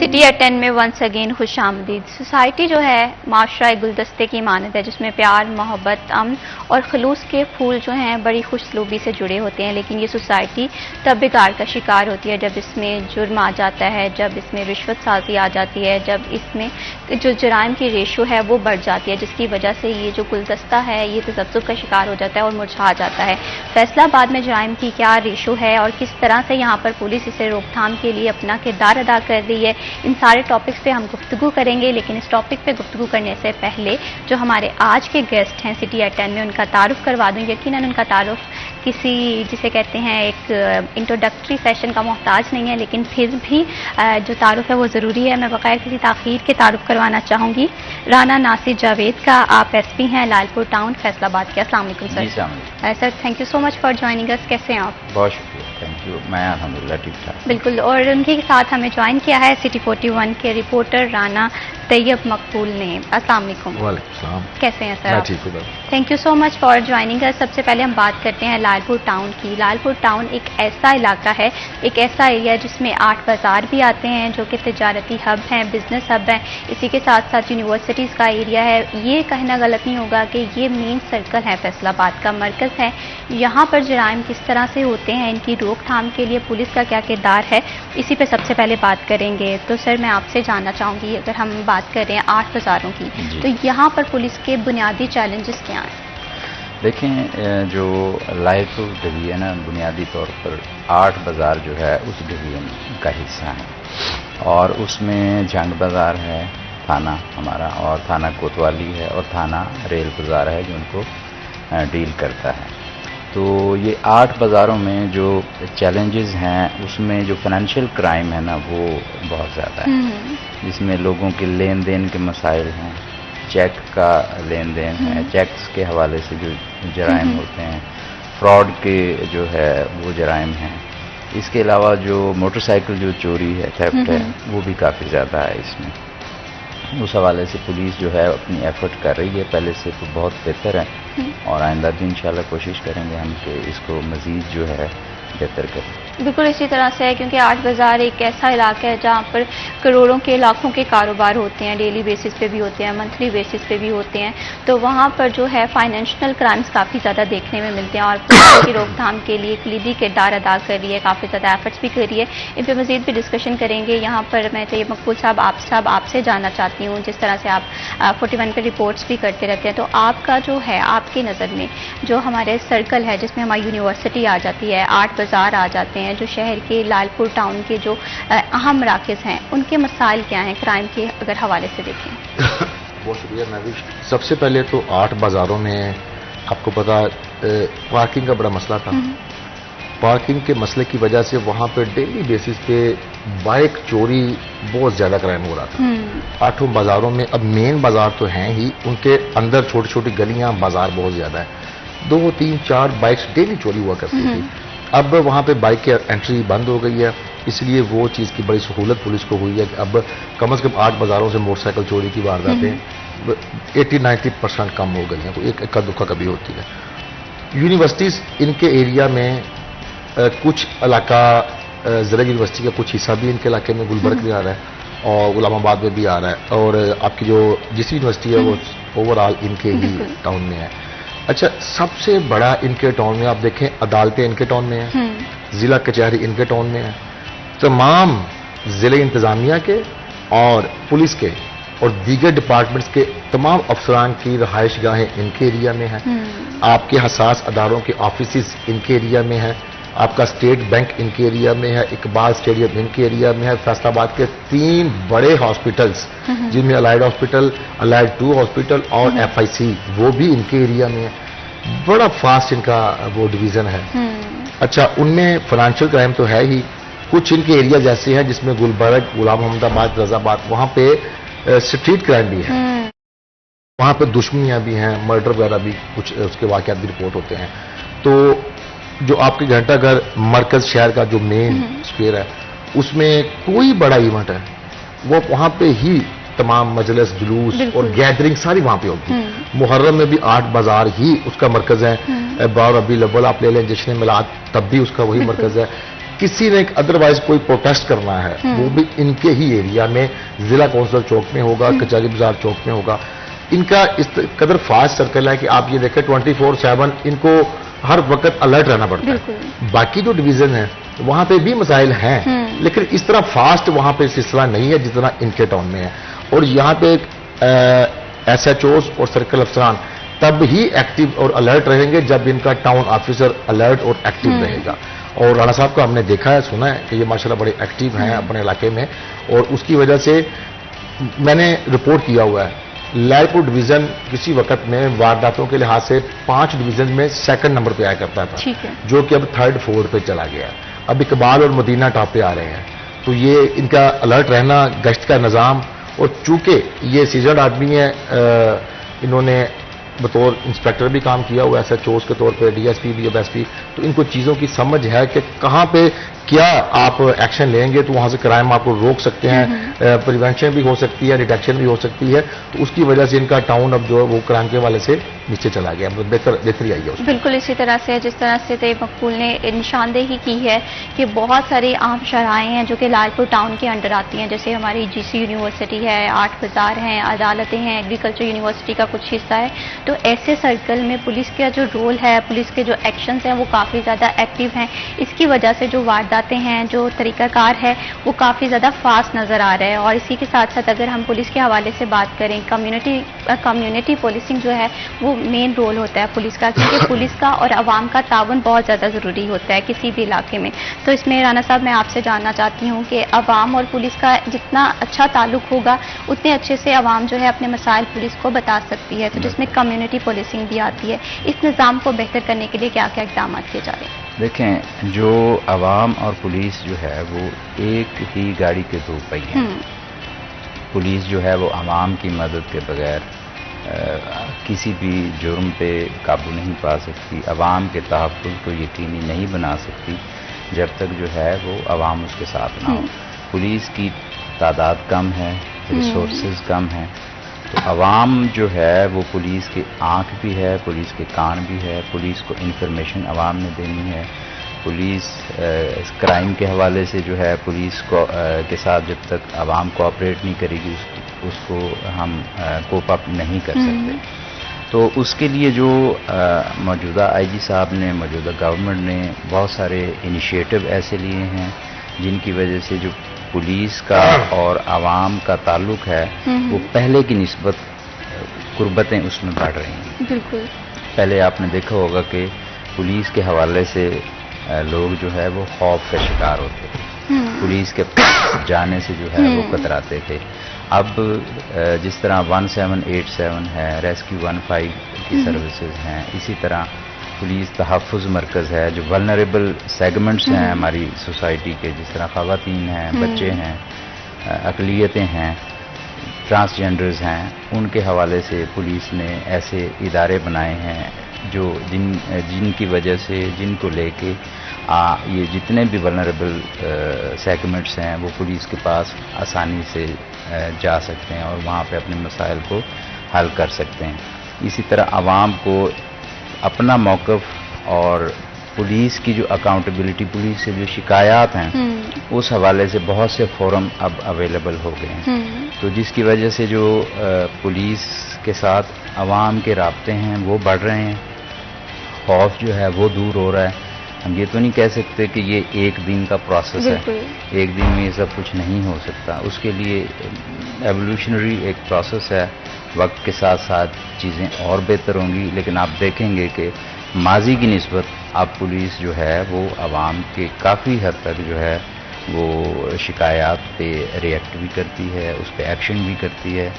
سٹی ایٹ 10 میں ونس اگین خوش آمدید. سوسائٹی جو ہے معاشرہ گلدستے کی مانند ہے جس میں پیار، محبت، امن اور خلوص کے پھول جو ہیں بڑی خوش سلوبی سے جڑے ہوتے ہیں. لیکن یہ سوسائٹی تب بگاڑ کا شکار ہوتی ہے جب اس میں جرم آ جاتا ہے، جب اس میں رشوت سازی آ جاتی ہے، جب اس میں جو جرائم کی ریشو ہے وہ بڑھ جاتی ہے، جس کی وجہ سے یہ جو گلدستہ ہے یہ تذبذب کا شکار ہو جاتا ہے اور مرجھا جاتا ہے. فیصلہ آباد میں جرائم کی کیا ریشو ہے اور کس طرح سے یہاں پر پولیس اسے روک تھام کے لیے اپنا کردار ادا کر رہی ہے، ان سارے ٹاپکس پہ ہم گفتگو کریں گے. لیکن اس ٹاپک پہ گفتگو کرنے سے پہلے جو ہمارے آج کے گیسٹ ہیں سٹی ایٹ 10 میں، ان کا تعارف کروا دوں. یقیناً ان کا تعارف کسی جسے کہتے ہیں ایک انٹروڈکٹری سیشن کا محتاج نہیں ہے، لیکن پھر بھی جو تعارف ہے وہ ضروری ہے. میں بغیر کسی تاخیر کے تعارف کروانا چاہوں گی رانا ناصر جاوید کا. آپ ایس پی ہیں لال پور ٹاؤن فیصل آباد کے. السلام علیکم sir. Sir thank you so much for joining us. کیسے ہیں آپ؟ بہت شکریہ، تھینک یو. میں الحمدللہ ٹھیک ٹھاک. بالکل. اور ان کے ساتھ ہمیں جوائن کیا ہے سٹی 41 کے رپورٹر رانا طیب مقبول نے. السلام علیکم. وعلیکم السلام. کیسے ہیں سر؟ میں ٹھیک ہوں. Thank you so much for joining us. سب سے پہلے ہم بات کرتے ہیں لال پور ٹاؤن کی. لال پور ٹاؤن ایک ایسا علاقہ ہے، ایک ایسا ایریا جس میں 8 بازار بھی آتے ہیں جو کہ تجارتی ہب ہیں، بزنس ہب ہیں. اسی کے ساتھ ساتھ یونیورسٹیز کا ایریا ہے. یہ کہنا غلط نہیں ہوگا کہ یہ مین سرکل ہے، فیصل آباد کا مرکز ہے. یہاں پر جرائم کس طرح سے ہوتے ہیں، ان کی روک تھام کے لیے پولیس کا کیا کردار ہے، اسی پہ سب سے پہلے بات کریں گے. تو سر میں آپ سے جاننا چاہوں گی، اگر ہم بات کر رہے ہیں 8 بازاروں کی، تو یہاں پر پولیس کے بنیادی چیلنجز کیا ہیں؟ دیکھیں، جو لال پور ڈویژن ہے بنیادی طور پر 8 بازار جو ہے اس ڈویژن کا حصہ ہے، اور اس میں جنگ بازار ہے تھانہ ہمارا، اور تھانہ کوتوالی ہے، اور تھانہ ریل بازار ہے جو ان کو ڈیل کرتا ہے. تو یہ 8 بازاروں میں جو چیلنجز ہیں اس میں جو فائنینشیل کرائم ہے نا وہ بہت زیادہ ہے، جس میں لوگوں کے لین دین کے مسائل ہیں، چیک کا لین دین ہے، چیکس کے حوالے سے جو جرائم ہوتے ہیں، فراڈ کے جو ہے وہ جرائم ہیں. اس کے علاوہ جو موٹر سائیکل جو چوری ہے، تھیفٹ ہے، وہ بھی کافی زیادہ ہے اس میں. اس حوالے سے پولیس جو ہے اپنی ایفرٹ کر رہی ہے، پہلے سے تو بہت بہتر ہے، اور آئندہ بھی انشاءاللہ کوشش کریں گے ہم کہ اس کو مزید جو ہے بہتر کریں. بالکل اسی طرح سے ہے، کیونکہ 8 بازار ایک ایسا علاقہ ہے جہاں پر کروڑوں کے لاکھوں کے کاروبار ہوتے ہیں، ڈیلی بیسس پہ بھی ہوتے ہیں، منتھلی بیسس پہ بھی ہوتے ہیں. تو وہاں پر جو ہے فائنینشیل کرائمز کافی زیادہ دیکھنے میں ملتے ہیں، اور پولیس کی روک تھام کے لیے کلیدی کردار ادا کر رہی ہے، کافی زیادہ ایفرٹس بھی کر رہی ہے. ان پہ مزید بھی ڈسکشن کریں گے. یہاں پر میں طیب مقبول صاحب آپ سے جاننا چاہتی ہوں، جس طرح سے آپ 41 پہ رپورٹس بھی کرتے رہتے ہیں، تو آپ کا جو ہے آپ کی نظر میں جو ہمارے سرکل ہے جس میں ہماری یونیورسٹی آ جاتی ہے، 8 بازار آ جاتے ہیں، جو شہر کے لال پور ٹاؤن کے جو اہم مراکز ہیں، ان کے مسائل کیا ہیں کرائم کے اگر حوالے سے دیکھیں؟ بہت شکریہ نویش. سب سے پہلے تو 8 بازاروں میں آپ کو پتا پارکنگ کا بڑا مسئلہ تھا. پارکنگ کے مسئلے کی وجہ سے وہاں پہ ڈیلی بیسس پہ بائک چوری بہت زیادہ کرائم ہو رہا تھا. 8 بازاروں میں اب مین بازار تو ہیں ہی، ان کے اندر چھوٹی چھوٹی گلیاں بازار بہت زیادہ ہے. 2 3 4 بائکس ڈیلی چوری ہوا کرتی تھی. اب وہاں پہ بائک کی انٹری بند ہو گئی ہے، اس لیے وہ چیز کی بڑی سہولت پولیس کو ہوئی ہے کہ اب کم از کم 8 بازاروں سے موٹر سائیکل چوری کی وارداتیں 80-90% کم ہو گئی ہیں. تو ایک اکا دکا کبھی ہوتی ہے. یونیورسٹیز ان کے ایریا میں کچھ علاقہ ضلع یونیورسٹی کا کچھ حصہ بھی ان کے علاقے میں گلبرگ بھی آ رہا ہے اور غلام آباد میں بھی آ رہا ہے، اور آپ کی جو جس یونیورسٹی ہے وہ اوور آل ان کے ہی ٹاؤن میں ہے. اچھا، سب سے بڑا ان کے ٹاؤن میں آپ دیکھیں عدالتیں ان کے ٹاؤن میں ہیں، ضلع کچہری ان کے ٹاؤن میں ہے، تمام ضلع انتظامیہ کے اور پولیس کے اور دیگر ڈپارٹمنٹس کے تمام افسران کی رہائش گاہیں ان کے ایریا میں ہیں. آپ کے حساس اداروں کے آفیسز ان کے ایریا میں ہیں. آپ کا اسٹیٹ بینک ان کے ایریا میں ہے، اقبال اسٹیڈیم ان کے ایریا میں ہے. فیصل آباد کے 3 بڑے ہاسپٹلس جن میں الائڈ ہاسپٹل، الائڈ 2 ہاسپٹل اور FIC وہ بھی ان کے ایریا میں ہے. بڑا فاسٹ ان کا وہ ڈویژن ہے. اچھا، ان میں فائنینشیل کرائم تو ہے ہی، کچھ ان کے ایریا ایسے ہیں جس میں گلبرگ، غلام محمد آباد، رضا آباد، وہاں پہ اسٹریٹ کرائم بھی ہے، وہاں پہ دشمنیاں بھی ہیں، مرڈر وغیرہ بھی کچھ اس کے واقعات بھی رپورٹ ہوتے ہیں. تو جو آپ کے گھنٹہ گھر مرکز شہر کا جو مین اسکوئر ہے، اس میں کوئی بڑا ایونٹ ہے وہ وہاں پہ ہی تمام مجلس، جلوس اور گیدرنگ ساری وہاں پہ ہوتی ہے. محرم میں بھی 8 بازار ہی اس کا مرکز ہے. 12 ربیع الاول آپ لے لیں، جشن میلاد، تب بھی اس کا وہی مرکز ہے. کسی نے ادروائز کوئی پروٹیسٹ کرنا ہے وہ بھی ان کے ہی ایریا میں ضلع کونسل چوک میں ہوگا، کچہری بازار چوک میں ہوگا. ان کا اس قدر فاسٹ سرکل ہے کہ آپ یہ دیکھیں 24/7 ان کو ہر وقت الرٹ رہنا پڑتا ہے. باقی جو ڈویژن ہیں وہاں پہ بھی مسائل ہیں، لیکن اس طرح فاسٹ وہاں پہ سلسلہ نہیں ہے جتنا ان کے ٹاؤن میں ہے. اور یہاں پہ SHOs اور سرکل افسران تب ہی ایکٹیو اور الرٹ رہیں گے جب ان کا ٹاؤن آفیسر الرٹ اور ایکٹیو رہے گا. اور رانا صاحب کا ہم نے دیکھا ہے، سنا ہے کہ یہ ماشاءاللہ بڑے ایکٹیو ہیں اپنے علاقے میں، اور اس کی وجہ سے میں نے رپورٹ کیا ہوا ہے لال پور ڈویژن کسی وقت میں وارداتوں کے لحاظ سے 5 ڈویژن میں 2nd نمبر پہ آیا کرتا تھا، جو کہ اب 3rd 4th پہ چلا گیا. اب اقبال اور مدینہ ٹاپ پہ آ رہے ہیں. تو یہ ان کا الرٹ رہنا، گشت کا نظام، اور چونکہ یہ سیزنڈ آدمی ہے، انہوں نے بطور انسپیکٹر بھی کام کیا ہوا ہے، SHOs کے طور پہ، DSP بھی، SP، تو ان کو چیزوں کی سمجھ ہے کہ کہاں پہ کیا آپ ایکشن لیں گے تو وہاں سے کرائم آپ کو روک سکتے ہیں، پریونشن بھی ہو سکتی ہے، ڈیٹیکشن بھی ہو سکتی ہے. تو اس کی وجہ سے ان کا ٹاؤن اب جو ہے وہ کرائم کے والے سے نیچے چلا گیا، بہتری آئی ہے اس میں. بالکل اسی طرح سے جس طرح سے طیب مقبول نے نشاندہی کی ہے کہ بہت ساری عام شرائیں ہیں جو کہ لال پور ٹاؤن کے انڈر آتی ہیں، جیسے ہماری GC یونیورسٹی ہے، 8 بازار ہیں، عدالتیں ہیں، ایگریکلچر یونیورسٹی کا کچھ حصہ ہے. تو ایسے سرکل میں پولیس کا جو رول ہے، پولیس کے جو ایکشنز ہیں وہ کافی زیادہ ایکٹیو ہیں. اس کی وجہ سے جو وارداتیں ہیں، جو طریقہ کار ہے وہ کافی زیادہ فاسٹ نظر آ رہا ہے. اور اسی کے ساتھ ساتھ اگر ہم پولیس کے حوالے سے بات کریں، کمیونٹی پولیسنگ جو ہے وہ مین رول ہوتا ہے پولیس کا، کیونکہ پولیس کا اور عوام کا تعاون بہت زیادہ ضروری ہوتا ہے کسی بھی علاقے میں. تو اس میں رانا صاحب میں آپ سے جاننا چاہتی ہوں کہ عوام اور پولیس کا جتنا اچھا تعلق ہوگا اتنے اچھے سے عوام جو ہے اپنے مسائل پولیس کو بتا سکتی ہے. تو جس میں کمیونٹی پولیسنگ بھی آتی ہے. اس نظام کو بہتر کرنے کے لیے کیا کیا اقدامات کیے جا رہے ہیں؟ دیکھیں، جو عوام اور پولیس جو ہے وہ ایک ہی گاڑی کے 2 پہیے ہیں. پولیس جو ہے وہ عوام کی مدد کے بغیر کسی بھی جرم پہ قابو نہیں پا سکتی، عوام کے تحفظ کو یقینی نہیں بنا سکتی جب تک جو ہے وہ عوام اس کے ساتھ نہ ہو. پولیس کی تعداد کم ہے، ریسورسز کم ہیں، تو عوام جو ہے وہ پولیس کی آنکھ بھی ہے، پولیس کے کان بھی ہے. پولیس کو انفارمیشن عوام نے دینی ہے. پولیس کرائم کے حوالے سے جو ہے پولیس کو کے ساتھ جب تک عوام کوآپریٹ نہیں کرے گی اس کو ہم کوپ اپ نہیں کر سکتے. تو اس کے لیے جو موجودہ IG صاحب نے، موجودہ گورنمنٹ نے بہت سارے انیشیٹو ایسے لیے ہیں جن کی وجہ سے جو پولیس کا اور عوام کا تعلق ہے وہ پہلے کی نسبت قربتیں اس میں بڑھ رہی ہیں. بالکل. پہلے آپ نے دیکھا ہوگا کہ پولیس کے حوالے سے لوگ جو ہے وہ خوف کا شکار ہوتے تھے، پولیس کے جانے سے جو ہے وہ کتراتے تھے. اب جس طرح 1787 ہے، ریسکیو 15 کی سروسز ہیں، اسی طرح پولیس تحفظ مرکز ہے، جو ولنریبل سیگمنٹس ہیں ہماری سوسائٹی کے، جس طرح خواتین ہیں، بچے ہیں، اقلیتیں ہیں، ٹرانسجینڈرز ہیں، ان کے حوالے سے پولیس نے ایسے ادارے بنائے ہیں جو جن کی وجہ سے، جن کو لے کے یہ جتنے بھی ولنریبل سیگمنٹس ہیں وہ پولیس کے پاس آسانی سے جا سکتے ہیں اور وہاں پہ اپنے مسائل کو حل کر سکتے ہیں. اسی طرح عوام کو اپنا موقف اور پولیس کی جو اکاؤنٹیبلٹی، پولیس سے جو شکایات ہیں، اس حوالے سے بہت سے فورم اب اویلیبل ہو گئے ہیں. تو جس کی وجہ سے جو پولیس کے ساتھ عوام کے رابطے ہیں وہ بڑھ رہے ہیں، خوف جو ہے وہ دور ہو رہا ہے. ہم یہ تو نہیں کہہ سکتے کہ یہ ایک دن کا پروسیس ہے، ایک دن میں یہ سب کچھ نہیں ہو سکتا. اس کے لیے ایولیوشنری ایک پروسیس ہے، وقت کے ساتھ ساتھ چیزیں اور بہتر ہوں گی. لیکن آپ دیکھیں گے کہ ماضی کی نسبت اب پولیس جو ہے وہ عوام کے کافی حد تک جو ہے وہ شکایات پہ ریئیکٹ بھی کرتی ہے، اس پہ ایکشن بھی کرتی ہے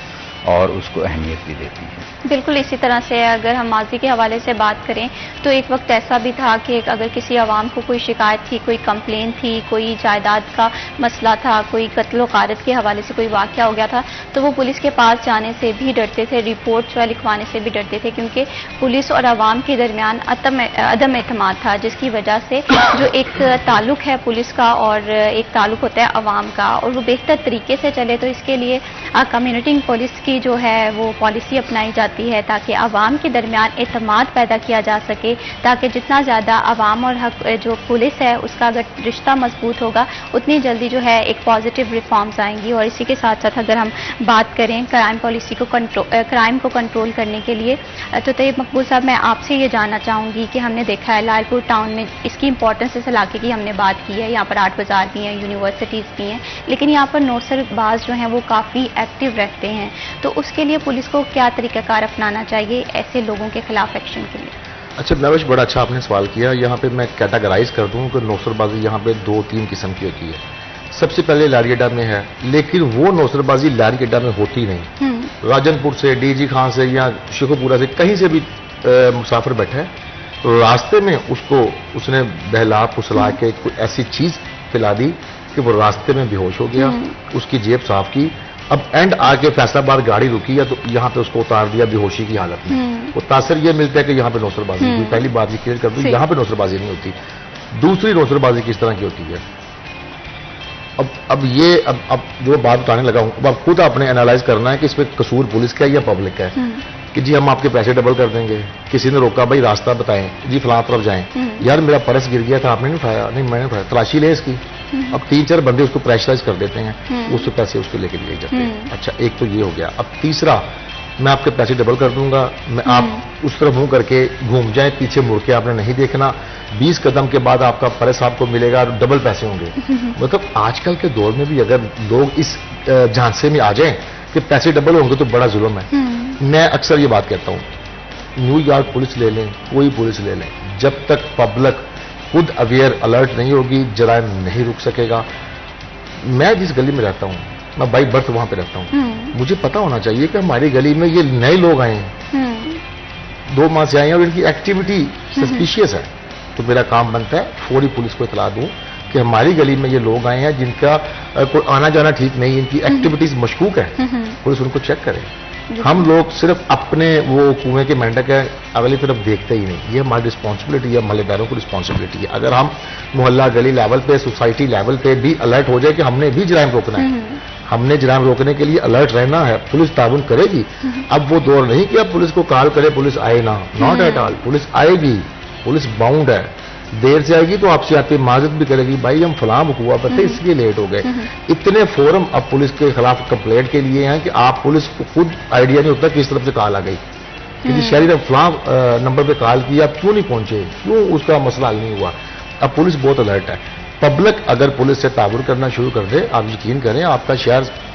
اور اس کو اہمیت بھی دیتی ہے. بالکل اسی طرح سے اگر ہم ماضی کے حوالے سے بات کریں تو ایک وقت ایسا بھی تھا کہ اگر کسی عوام کو کوئی شکایت تھی، کوئی کمپلین تھی، کوئی جائیداد کا مسئلہ تھا، کوئی قتل و غارت کے حوالے سے کوئی واقعہ ہو گیا تھا، تو وہ پولیس کے پاس جانے سے بھی ڈرتے تھے، رپورٹ جو ہے لکھوانے سے بھی ڈرتے تھے، کیونکہ پولیس اور عوام کے درمیان عدم اعتماد تھا، جس کی وجہ سے جو ایک تعلق ہے پولیس کا اور ایک تعلق ہوتا ہے عوام کا، اور وہ بہتر طریقے سے چلے. تو اس کے لیے کمیونٹی پولیس کی جو ہے وہ پالیسی اپنائی جاتی ہے تاکہ عوام کے درمیان اعتماد پیدا کیا جا سکے، تاکہ جتنا زیادہ عوام اور جو پولیس ہے اس کا اگر رشتہ مضبوط ہوگا اتنی جلدی جو ہے ایک پازیٹیو ریفارمز آئیں گی. اور اسی کے ساتھ ساتھ اگر ہم بات کریں کرائم پالیسی کو کرائم کو کنٹرول کرنے کے لیے، تو طیب مقبول صاحب میں آپ سے یہ جاننا چاہوں گی کہ ہم نے دیکھا ہے لال پور ٹاؤن میں اس کی امپورٹنس اس علاقے کی ہم نے بات کی ہے، یہاں پر 8 بازار بھی ہیں، یونیورسٹیز بھی ہیں، لیکن یہاں پر نوسر باز جو ہیں وہ کافی ایکٹیو رہتے ہیں. تو اس کے لیے پولیس کو کیا طریقہ کار اپنانا چاہیے ایسے لوگوں کے خلاف ایکشن کے لیے؟ اچھا نوش، بڑا اچھا آپ نے سوال کیا. یہاں پہ میں کیٹاگرائز کر دوں کہ نوسر بازی یہاں پہ 2-3 قسم کی ہوتی ہے. سب سے پہلے لاری اڈا میں ہے، لیکن وہ نوسر بازی لاری اڈا میں ہوتی نہیں. راجن پور سے، ڈی جی خان سے یا شیخو پورہ سے کہیں سے بھی مسافر بیٹھا ہے، راستے میں اس نے بہلا پھسلا کے کوئی ایسی چیز پلا دی کہ وہ راستے میں بے ہوش ہو گیا، اس کی جیب صاف کی. اب اینڈ آ کے فیصل آباد گاڑی رکی ہے تو یہاں پہ اس کو اتار دیا بے ہوشی کی حالت میں. وہ تاثر یہ ملتا ہے کہ یہاں پہ نوسر بازی ہوئی. پہلی بات یہ کلیئر کر دوں، یہاں پہ نوسر بازی نہیں ہوتی. دوسری نوسر بازی کس طرح کی ہوتی ہے؟ اب جو بات بتانے لگا ہوں، اب خود آپ نے انالائز کرنا ہے کہ اس پہ قصور پولیس کا ہے یا پبلک کا ہے. کہ جی ہم آپ کے پیسے ڈبل کر دیں گے، کسی نے روکا بھائی راستہ بتائیں، جی فلاں طرف جائیں، یار میرا پرس گر گیا تھا آپ نے نہیں اٹھایا، نہیں میں نے اٹھایا، تلاشی لے اس کی. اب 3-4 بندے اس کو پریشرائز کر دیتے ہیں، اس سے پیسے اس کو لے کے لیے جاتے ہیں. اچھا ایک تو یہ ہو گیا. اب تیسرا، میں آپ کے پیسے ڈبل کر دوں گا، میں آپ اس طرف منہ کر کے گھوم جائیں، پیچھے مڑ کے آپ نے نہیں دیکھنا، 20 قدم کے بعد آپ کا پرس آپ کو ملے گا، ڈبل پیسے ہوں گے. مطلب آج کل کے دور میں بھی اگر لوگ اس جھانسے میں آ جائیں کہ پیسے ڈبل ہوں گے تو بڑا ظلم ہے. میں اکثر یہ بات کہتا ہوں، نیو یارک پولیس لے لیں، کوئی پولیس لے لیں، جب تک پبلک خود اویئر الرٹ نہیں ہوگی جرائم نہیں رک سکے گا. میں جس گلی میں رہتا ہوں، میں بائی برتھ وہاں پہ رہتا ہوں، مجھے پتا ہونا چاہیے کہ ہماری گلی میں یہ نئے لوگ آئے ہیں، 2 ماہ سے آئے ہیں اور ان کی ایکٹیویٹی سسپیشیس ہے، تو میرا کام بنتا ہے فوری پولیس کو اطلاع دوں کہ ہماری گلی میں یہ لوگ آئے ہیں جن کا کوئی آنا جانا ٹھیک نہیں، ان کی ایکٹیویٹیز مشکوک ہے، پولیس ان کو چیک کرے. ہم لوگ صرف اپنے وہ کنویں کے مینڈک ہے اگلی طرف دیکھتے ہی نہیں. یہ ہماری رسپانسبلٹی ہے، محلے داروں کو رسپانسبلٹی ہے. اگر ہم محلہ گلی لیول پہ، سوسائٹی لیول پہ بھی الرٹ ہو جائے کہ ہم نے بھی جرائم روکنا ہے، ہم نے جرائم روکنے کے لیے الرٹ رہنا ہے، پولیس تعاون کرے گی. اب وہ دور نہیں کہ اب پولیس کو کال کرے پولیس آئے نہ، ناٹ ایٹ آل. پولیس آئے گی، پولیس باؤنڈ ہے. دیر سے آئے گی تو آپ سے آتی معذرت بھی کرے گی، بھائی ہم فلاں ہوا پتہ اس لیے لیٹ ہو گئے. اتنے فورم اب پولیس کے خلاف کمپلینٹ کے لیے ہیں کہ آپ پولیس کو خود آئیڈیا نہیں ہوتا کس طرف سے کال آ گئی کہ جی شہری نے فلاں نمبر پہ کال کیا، کیوں نہیں پہنچے، کیوں اس کا مسئلہ حل نہیں ہوا. اب پولیس بہت الرٹ ہے. پبلک اگر پولیس سے تعاون کرنا شروع کر دے، آپ یقین کریں آپ کا شہر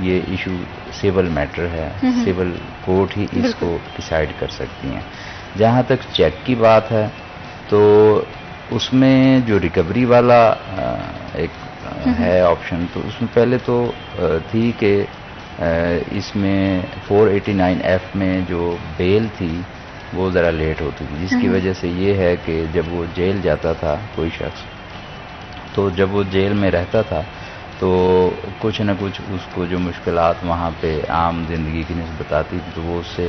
یہ ایشو سول میٹر ہے، سول کورٹ ہی اس کو ڈیسائیڈ کر سکتی ہیں۔ جہاں تک چیک کی بات ہے تو اس میں جو ریکوری والا ایک ہے آپشن، تو اس میں پہلے تو تھی کہ اس میں 489F میں جو بیل تھی وہ ذرا لیٹ ہوتی تھی، جس کی وجہ سے یہ ہے کہ جب وہ جیل جاتا تھا کوئی شخص، تو جب وہ جیل میں رہتا تھا تو کچھ نہ کچھ اس کو جو مشکلات وہاں پہ عام زندگی کی نسبت آتی تھی، تو وہ اس سے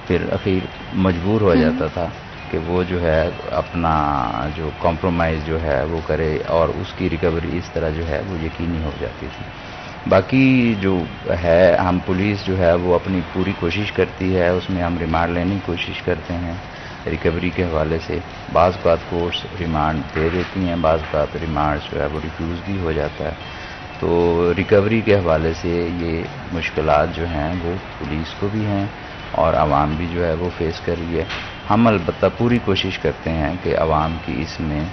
پھر اخیر مجبور ہو جاتا تھا کہ وہ جو ہے اپنا جو کمپرومائز جو ہے وہ کرے، اور اس کی ریکوری اس طرح جو ہے وہ یقینی ہو جاتی تھی۔ باقی جو ہے ہم پولیس جو ہے وہ اپنی پوری کوشش کرتی ہے، اس میں ہم ریمانڈ لینے کی کوشش کرتے ہیں ریکوری کے حوالے سے۔ بعض اوقات کورٹس ریمانڈ دے دیتی ہیں، بعض اوقات ریمانڈ جو ہے وہ ریفیوز بھی ہو جاتا ہے۔ تو ریکوری کے حوالے سے یہ مشکلات جو ہیں وہ پولیس کو بھی ہیں اور عوام بھی جو ہے وہ فیس کر رہی ہے۔ ہم البتہ پوری کوشش کرتے ہیں کہ عوام کی اس میں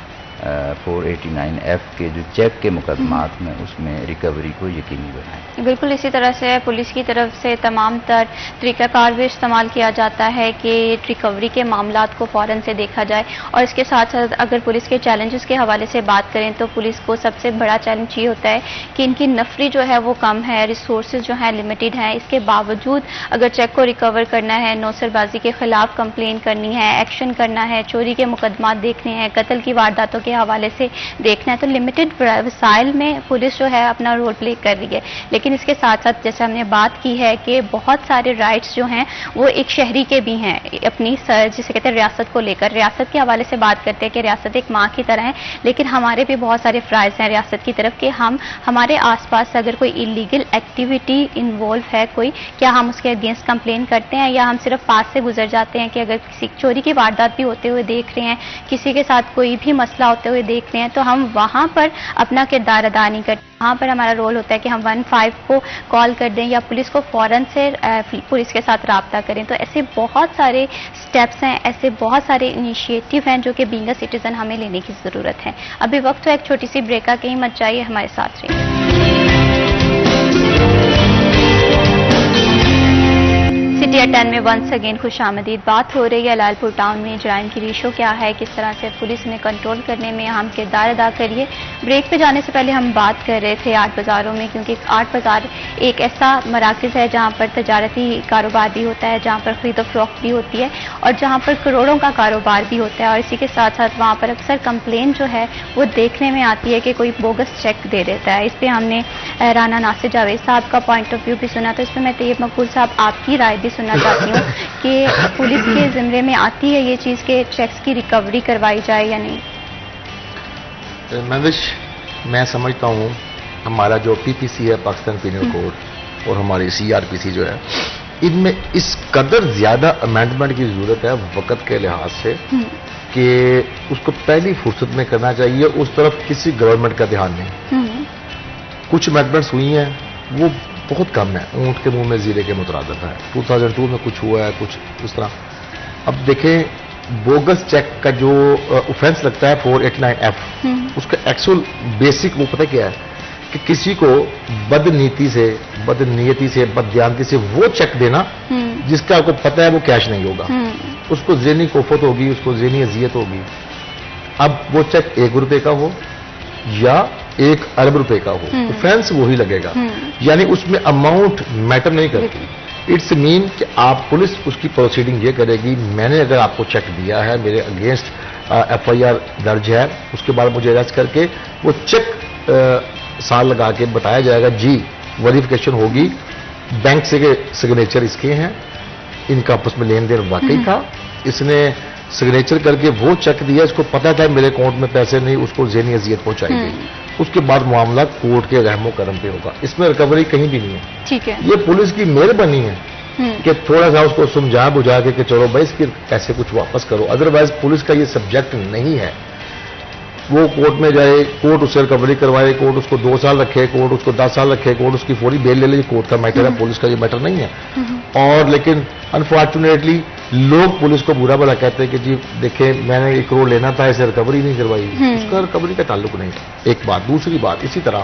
489F کے جو چیک کے مقدمات میں اس میں ریکوری کو یقینی بنائیں۔ بالکل اسی طرح سے پولیس کی طرف سے تمام تر طریقہ کار بھی استعمال کیا جاتا ہے کہ ریکوری کے معاملات کو فوراً سے دیکھا جائے، اور اس کے ساتھ ساتھ اگر پولیس کے چیلنجز کے حوالے سے بات کریں تو پولیس کو سب سے بڑا چیلنج یہ ہوتا ہے کہ ان کی نفری جو ہے وہ کم ہے، ریسورسز جو ہیں لمیٹڈ ہیں، اس کے باوجود اگر چیک کو ریکور کرنا ہے، نوسر بازی کے خلاف کمپلین کرنی ہے، ایکشن کرنا ہے، چوری کے مقدمات دیکھنے ہیں، قتل کی وارداتوں کے حوالے سے دیکھنا ہے، تو لمیٹڈ وسائل میں پولیس جو ہے اپنا رول پلے کر رہی ہے۔ لیکن اس کے ساتھ ساتھ جیسے ہم نے بات کی ہے کہ بہت سارے رائٹس جو ہیں وہ ایک شہری کے بھی ہیں اپنی جسے کہتے ہیں ریاست کو لے کر۔ ریاست کے حوالے سے بات کرتے ہیں کہ ریاست ایک ماں کی طرح ہے، لیکن ہمارے بھی بہت سارے فرائض ہیں ریاست کی طرف کہ ہم ہمارے آس پاس اگر کوئی انلیگل ایکٹیویٹی انوالو ہے کوئی، کیا ہم اس کے اگینسٹ کمپلین کرتے ہیں یا ہم صرف پاس سے گزر جاتے ہیں کہ اگر کسی چوری کی واردات بھی ہوتے ہوئے دیکھ رہے ہیں، کسی کے ساتھ کوئی بھی مسئلہ ہوتے ہوئے دیکھ رہے ہیں تو ہم وہاں پر اپنا کردار ادا نہیں کرتے۔ وہاں پر ہمارا رول ہوتا ہے کہ ہم 15 کو کال کر دیں یا پولیس کو فوراً سے پولیس کے ساتھ رابطہ کریں۔ تو ایسے بہت سارے سٹیپس ہیں، ایسے بہت سارے انیشیٹو ہیں جو کہ بینگ اے سٹیزن ہمیں لینے کی ضرورت ہے۔ ابھی وقت تو ایک چھوٹی سی بریک کا، کہیں مت جائیے، ہمارے ساتھ رہیے۔ سٹی ایٹ 10 میں ونس اگین خوش آمدید۔ بات ہو رہی ہے لال پور ٹاؤن میں جرائم کی ریشو کیا ہے، کس طرح سے پولیس نے کنٹرول کرنے میں اہم کردار ادا کریے۔ بریک پہ جانے سے پہلے ہم بات کر رہے تھے آٹھ بازاروں میں، کیونکہ آٹھ بازار ایک ایسا مراکز ہے جہاں پر تجارتی کاروبار بھی ہوتا ہے، جہاں پر خرید و فروخت بھی ہوتی ہے اور جہاں پر کروڑوں کا کاروبار بھی ہوتا ہے، اور اسی کے ساتھ ساتھ وہاں پر اکثر کمپلین جو ہے وہ دیکھنے میں آتی ہے کہ کوئی بوگس چیک دے دیتا ہے۔ اس پہ ہم نے رانا ناصر جاوید صاحب کا پوائنٹ آف ویو بھی سنا، تو اس پہ میں طیب مقبول صاحب آپ کی رائے بھی سننا چاہتی ہوں کہ پولیس کے زمرے میں آتی ہے یہ چیز کہ چیکس کی ریکوری کروائی جائے یا نہیں؟ میں سمجھتا ہوں ہمارا جو PPC ہے پاکستان پینل کوڈ اور ہماری CRPC جو ہے، ان میں اس قدر زیادہ امینڈمنٹ کی ضرورت ہے وقت کے لحاظ سے کہ اس کو پہلی فرصت میں کرنا چاہیے، اس طرف کسی گورنمنٹ کا دھیان نہیں۔ کچھ امینڈمنٹس ہوئی ہیں وہ بہت کم ہے، اونٹ کے منہ میں زیرے کے مترادف ہے۔ 2002 میں کچھ ہوا ہے، کچھ اس طرح۔ اب دیکھیں بوگس چیک کا جو اوفینس لگتا ہے 489F، اس کا ایکچوئل بیسک وہ پتہ کیا ہے کہ کسی کو بد نیتی سے، بد نیتی سے، بد دیانتی سے وہ چیک دینا جس کا آپ کو پتہ ہے وہ کیش نہیں ہوگا، اس کو ذہنی کوفت ہوگی، اس کو ذہنی اذیت ہوگی۔ اب وہ چیک 1 روپے کا ہو یا 1 ارب روپے کا ہو، اوفینس وہی لگے گا، یعنی اس میں اماؤنٹ میٹر نہیں کرتی۔ اٹس مین کہ آپ پولیس اس کی پروسیڈنگ یہ کرے گی، میں نے اگر آپ کو چیک دیا ہے، میرے اگینسٹ FIR درج ہے، اس کے بعد مجھے اریسٹ کر کے وہ چیک سال لگا کے بتایا جائے گا جی ویریفیکیشن ہوگی، بینک سے سگنیچر اس کے ہیں، ان کا آپس میں لین دین واقعی تھا، اس نے سگنیچر کر کے وہ چیک دیا، اس کو پتا تھا میرے اکاؤنٹ میں پیسے نہیں، اس کو ذہنی اذیت پہنچائی گئی، اس کے بعد معاملہ کورٹ کے رحم و کرم پہ ہوگا، اس میں ریکوری کہیں بھی نہیں ہے۔ ٹھیک ہے، یہ پولیس کی مہربانی ہے کہ تھوڑا سا اس کو سمجھا بجھا کے کہ چلو بھائی اس کے پیسے کچھ واپس کرو، ادروائز پولیس کا یہ سبجیکٹ نہیں ہے۔ وہ کورٹ میں جائے، کورٹ اس سے ریکوری کروائے، کورٹ اس کو 2 سال رکھے، کورٹ اس کو 10 سال رکھے، کورٹ اس کی فوری بیل لے لے، یہ کورٹ کا میٹر ہے، پولیس کا یہ میٹر نہیں ہے۔ اور لیکن انفارچونیٹلی لوگ پولیس کو برا بھلا کہتے ہیں کہ جی دیکھیں میں نے 1 کروڑ لینا تھا، اسے ریکوری نہیں کروائی، اس کا ریکوری کا تعلق نہیں تھا۔ ایک بات، دوسری بات اسی طرح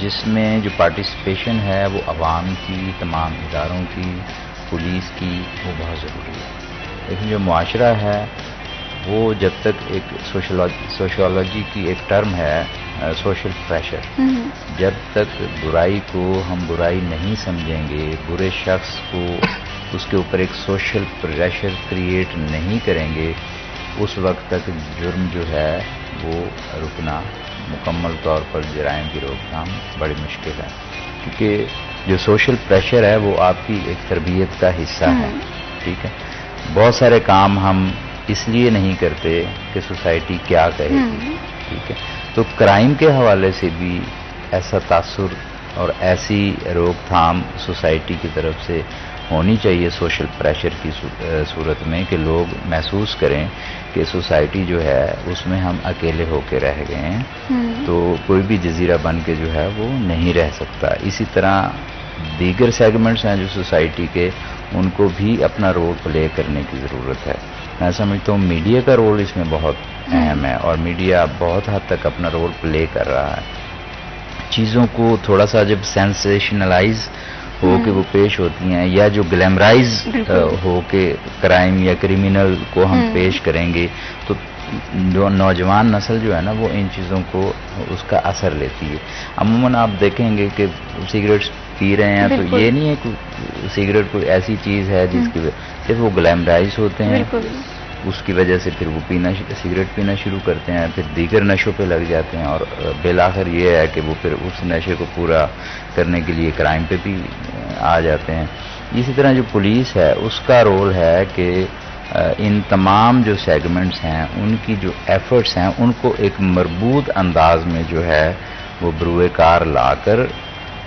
جس میں جو پارٹیسپیشن ہے وہ عوام کی، تمام اداروں کی، پولیس کی، وہ بہت ضروری ہے. لیکن جو معاشرہ ہے وہ جب تک ایک سوشیولوجی کی ایک ٹرم ہے سوشل پریشر، جب تک برائی کو ہم برائی نہیں سمجھیں گے، برے شخص کو اس کے اوپر ایک سوشل پریشر کریٹ نہیں کریں گے، اس وقت تک جرم جو ہے وہ رکنا، مکمل طور پر جرائم کی روک تھام بڑی مشکل ہے. کیونکہ جو سوشل پریشر ہے وہ آپ کی ایک تربیت کا حصہ ہے. ٹھیک ہے، بہت سارے کام ہم اس لیے نہیں کرتے کہ سوسائٹی کیا کہے گی. ٹھیک ہے، تو کرائم کے حوالے سے بھی ایسا تاثر اور ایسی روک تھام سوسائٹی کی طرف سے ہونی چاہیے سوشل پریشر کی صورت میں، کہ لوگ محسوس کریں کہ سوسائٹی جو ہے اس میں ہم اکیلے ہو کے رہ گئے ہیں، تو کوئی بھی جزیرہ بن کے جو ہے وہ نہیں رہ سکتا. اسی طرح دیگر سیگمنٹس ہیں جو سوسائٹی کے، ان کو بھی اپنا رول پلے کرنے کی ضرورت ہے. میں سمجھتا ہوں میڈیا کا رول اس میں بہت اہم ہے، اور میڈیا بہت حد تک اپنا رول پلے کر رہا ہے. چیزوں کو تھوڑا سا جب سینسیشنلائز ہو کے وہ پیش ہوتی ہیں، یا جو گلیمرائز ہو کے کرائم یا کریمنل کو ہم پیش کریں گے، تو جو نوجوان نسل جو ہے نا وہ ان چیزوں کو اس کا اثر لیتی ہے. عموماً آپ دیکھیں گے کہ سگریٹس پی رہے ہیں تو یہ نہیں ہے کہ سگریٹ کوئی ایسی چیز ہے جس کی صرف وہ گلیمرائز ہوتے ہیں، اس کی وجہ سے پھر وہ سگریٹ پینا شروع کرتے ہیں، پھر دیگر نشوں پہ لگ جاتے ہیں، اور بالآخر یہ ہے کہ وہ پھر اس نشے کو پورا کرنے کے لیے کرائم پہ بھی آ جاتے ہیں. اسی طرح جو پولیس ہے اس کا رول ہے کہ ان تمام جو سیگمنٹس ہیں ان کی جو ایفرٹس ہیں ان کو ایک مربوط انداز میں جو ہے وہ بروئے کار لا کر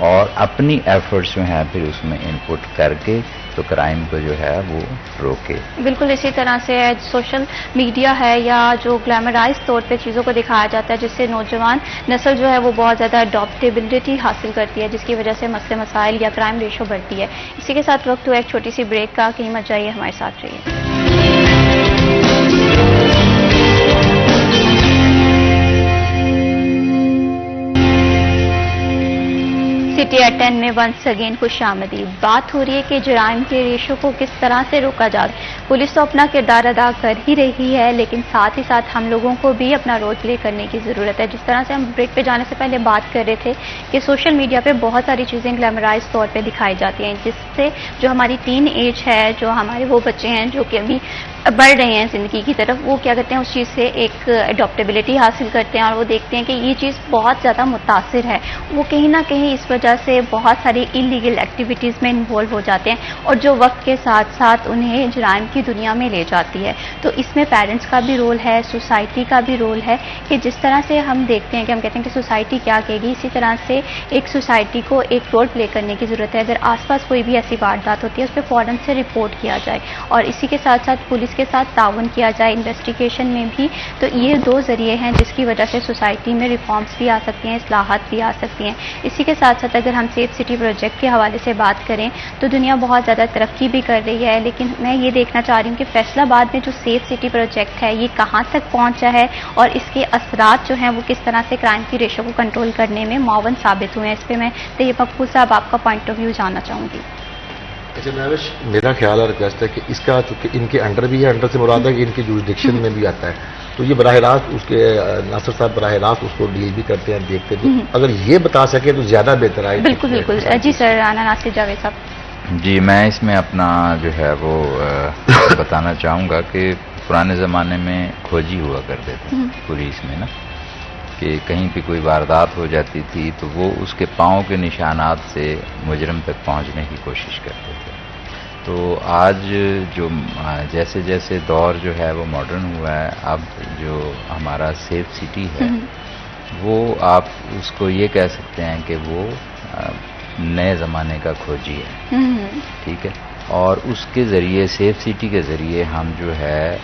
اور اپنی ایفرٹس جو ہیں پھر اس میں انپٹ کر کے تو کرائم کو جو ہے وہ روکے. بالکل اسی طرح سے سوشل میڈیا ہے یا جو گلیمرائز طور پہ چیزوں کو دکھایا جاتا ہے، جس سے نوجوان نسل جو ہے وہ بہت زیادہ اڈاپٹیبلٹی حاصل کرتی ہے، جس کی وجہ سے مسئلے مسائل یا کرائم ریشو بڑھتی ہے. اسی کے ساتھ وقت ہوا ایک چھوٹی سی بریک کا، کہیں مت جائیے، ہمارے ساتھ رہیے. سٹی ایٹ 10 میں ونس اگین خوش آمدید. بات ہو رہی ہے کہ جرائم کے ریشو کو کس طرح سے روکا جائے. پولیس تو اپنا کردار ادا کر ہی رہی ہے، لیکن ساتھ ہی ساتھ ہم لوگوں کو بھی اپنا رول پلے کرنے کی ضرورت ہے. جس طرح سے ہم بریک پہ جانے سے پہلے بات کر رہے تھے کہ سوشل میڈیا پہ بہت ساری چیزیں گلیمرائز طور پہ دکھائی جاتی ہیں، جس سے جو ہماری ٹین ایج ہے، جو ہمارے وہ بچے ہیں جو کہ ابھی بڑھ رہے ہیں زندگی کی طرف، وہ کیا کرتے ہیں اس چیز سے ایک اڈاپٹیبلٹی حاصل کرتے ہیں، اور وہ دیکھتے ہیں کہ یہ چیز بہت زیادہ متاثر ہے. وہ کہیں نہ کہیں اس وجہ سے بہت ساری انلیگل ایکٹیویٹیز میں انوالو ہو جاتے ہیں، اور جو وقت کے ساتھ ساتھ انہیں جرائم کی دنیا میں لے جاتی ہے. تو اس میں پیرنٹس کا بھی رول ہے، سوسائٹی کا بھی رول ہے، کہ جس طرح سے ہم دیکھتے ہیں کہ ہم کہتے ہیں کہ سوسائٹی کیا کہے گی، اسی طرح سے ایک سوسائٹی کو ایک رول پلے کرنے کی ضرورت ہے. اگر آس پاس کوئی بھی ایسی واردات ہوتی ہے اس پہ فوراً سے رپورٹ کیا جائے، اور اسی کے ساتھ ساتھ پولیس کے ساتھ تعاون کیا جائے انویسٹیگیشن میں بھی. تو یہ دو ذریعے ہیں جس کی وجہ سے سوسائٹی میں ریفارمز بھی آ سکتی ہیں، اصلاحات بھی آ سکتی ہیں. اسی کے ساتھ ساتھ اگر ہم سیف سٹی پروجیکٹ کے حوالے سے بات کریں تو دنیا بہت زیادہ ترقی بھی کر رہی ہے، لیکن میں یہ دیکھنا چاہ رہی ہوں کہ فیصل آباد میں جو سیف سٹی پروجیکٹ ہے یہ کہاں تک پہنچا ہے، اور اس کے اثرات جو ہیں وہ کس طرح سے کرائم کی ریشو کو کنٹرول کرنے میں معاون ثابت ہوئے ہیں. اس پہ میں طیب مقبول صاحب آپ کا پوائنٹ آف ویو جاننا چاہوں گی. اچھا نوش، میرا خیال اور ریکویسٹ ہے کہ اس کا چونکہ ان کے انڈر بھی ہے، انڈر سے مراد ہے کہ ان کی جورسڈکشن میں بھی آتا ہے، تو یہ براہ راست اس کے ناصر صاحب براہ راست اس کو ڈیل بھی کرتے ہیں، دیکھتے ہیں. اگر یہ بتا سکے تو زیادہ بہتر ہے. بالکل بالکل جی سر. رانا ناصر جاوید صاحب. جی میں اس میں اپنا جو ہے وہ بتانا چاہوں گا کہ پرانے زمانے میں کھوجی ہوا کرتے تھے پولیس میں نا، کہ کہیں پہ کوئی واردات ہو جاتی تھی تو وہ اس کے پاؤں کے نشانات سے مجرم تک پہنچنے کی کوشش کرتے تھے. تو آج جو جیسے جیسے دور جو ہے وہ ماڈرن ہوا ہے، اب جو ہمارا سیف سٹی ہے وہ آپ اس کو یہ کہہ سکتے ہیں کہ وہ نئے زمانے کا کھوجی ہے. ٹھیک ہے، اور اس کے ذریعے سیف سٹی کے ذریعے ہم جو ہے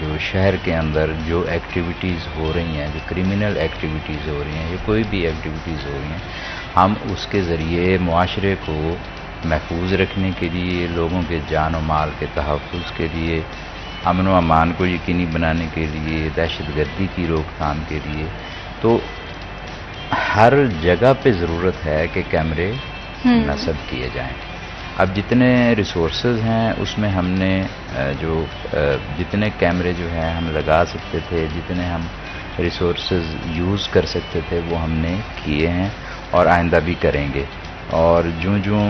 جو شہر کے اندر جو ایکٹیویٹیز ہو رہی ہیں، جو کرمنل ایکٹیویٹیز ہو رہی ہیں یا کوئی بھی ایکٹیویٹیز ہو رہی ہیں، ہم اس کے ذریعے معاشرے کو محفوظ رکھنے کے لیے، لوگوں کے جان و مال کے تحفظ کے لیے، امن و امان کو یقینی بنانے کے لیے، دہشت گردی کی روک تھام کے لیے، تو ہر جگہ پہ ضرورت ہے کہ کیمرے نصب کیے جائیں. اب جتنے ریسورسز ہیں اس میں ہم نے جو جتنے کیمرے جو ہیں ہم لگا سکتے تھے، جتنے ہم ریسورسز یوز کر سکتے تھے وہ ہم نے کیے ہیں اور آئندہ بھی کریں گے. اور جوں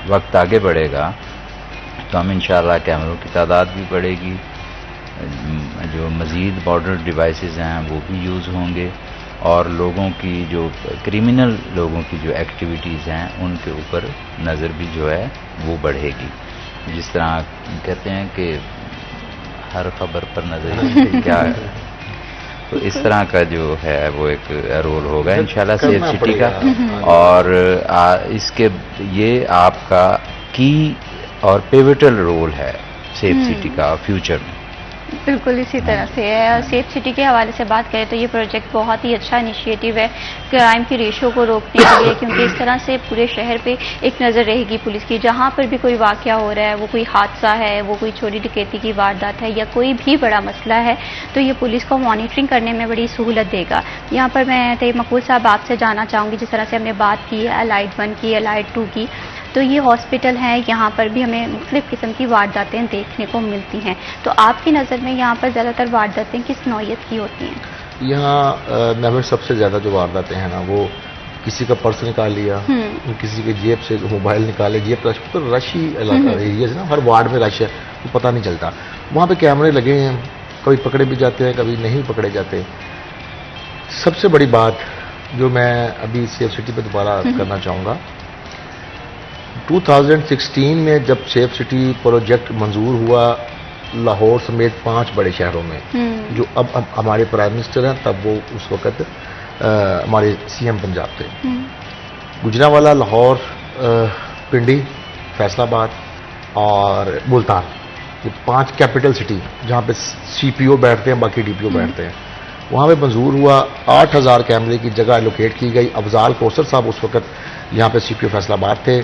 وقت آگے بڑھے گا تو ہم انشاءاللہ کیمروں کی تعداد بھی بڑھے گی، جو مزید بارڈر ڈیوائسز ہیں وہ بھی یوز ہوں گے، اور لوگوں کی جو کریمنل لوگوں کی جو ایکٹیویٹیز ہیں ان کے اوپر نظر بھی جو ہے وہ بڑھے گی. جس طرح کہتے ہیں کہ ہر خبر پر نظر کیا ہے، تو اس طرح کا جو ہے وہ ایک رول ہوگا انشاءاللہ سیف سٹی کا. اور اس کے یہ آپ کا کی اور پیوٹل رول ہے سیف سٹی کا فیوچر میں. بالکل اسی طرح سے ہے. اور سیف سٹی کے حوالے سے بات کریں تو یہ پروجیکٹ بہت ہی اچھا انیشیٹو ہے کرائم کی ریشو کو روکنے کے لیے، کیونکہ اس طرح سے پورے شہر پہ ایک نظر رہے گی پولیس کی. جہاں پر بھی کوئی واقعہ ہو رہا ہے، وہ کوئی حادثہ ہے، وہ کوئی چوری ڈکیتی کی واردات ہے یا کوئی بھی بڑا مسئلہ ہے، تو یہ پولیس کو مانیٹرنگ کرنے میں بڑی سہولت دے گا. یہاں پر میں طیب مقبول صاحب آپ سے جاننا چاہوں گی، جس طرح سے ہم نے بات کی ہے الائٹ 1 کی، الائٹ 2 کی، تو یہ ہاسپٹل ہیں، یہاں پر بھی ہمیں مختلف قسم کی وارداتیں دیکھنے کو ملتی ہیں. تو آپ کی نظر میں یہاں پر زیادہ تر وارداتیں کس نوعیت کی ہوتی ہیں؟ یہاں میں سب سے زیادہ جو وارداتیں ہیں نا وہ کسی کا پرس نکال لیا، کسی کے جیب سے موبائل نکالے، جیب رشی علاقہ ایریاز ہے نا، ہر وارڈ میں رش ہے، تو پتہ نہیں چلتا. وہاں پہ کیمرے لگے ہیں، کبھی پکڑے بھی جاتے ہیں، کبھی نہیں پکڑے جاتے. سب سے بڑی بات جو میں ابھی سیف سٹی پہ دوبارہ کرنا چاہوں گا، 2016 میں جب سیف سٹی پروجیکٹ منظور ہوا لاہور سمیت 5 بڑے شہروں میں، جو اب ہمارے پرائم منسٹر ہیں، تب وہ اس وقت ہمارے سی ایم پنجاب تھے. گجرانوالہ، لاہور، پنڈی، فیصل آباد اور ملتان، یہ 5 کیپٹل سٹی جہاں پہ سی پی او بیٹھتے ہیں، باقی ڈی پی او بیٹھتے ہیں. وہاں پہ منظور ہوا، 8000 کیمرے کی جگہ الوکیٹ کی گئی. افضال کوثر صاحب اس وقت یہاں پہ سی پی او فیصل آباد تھے.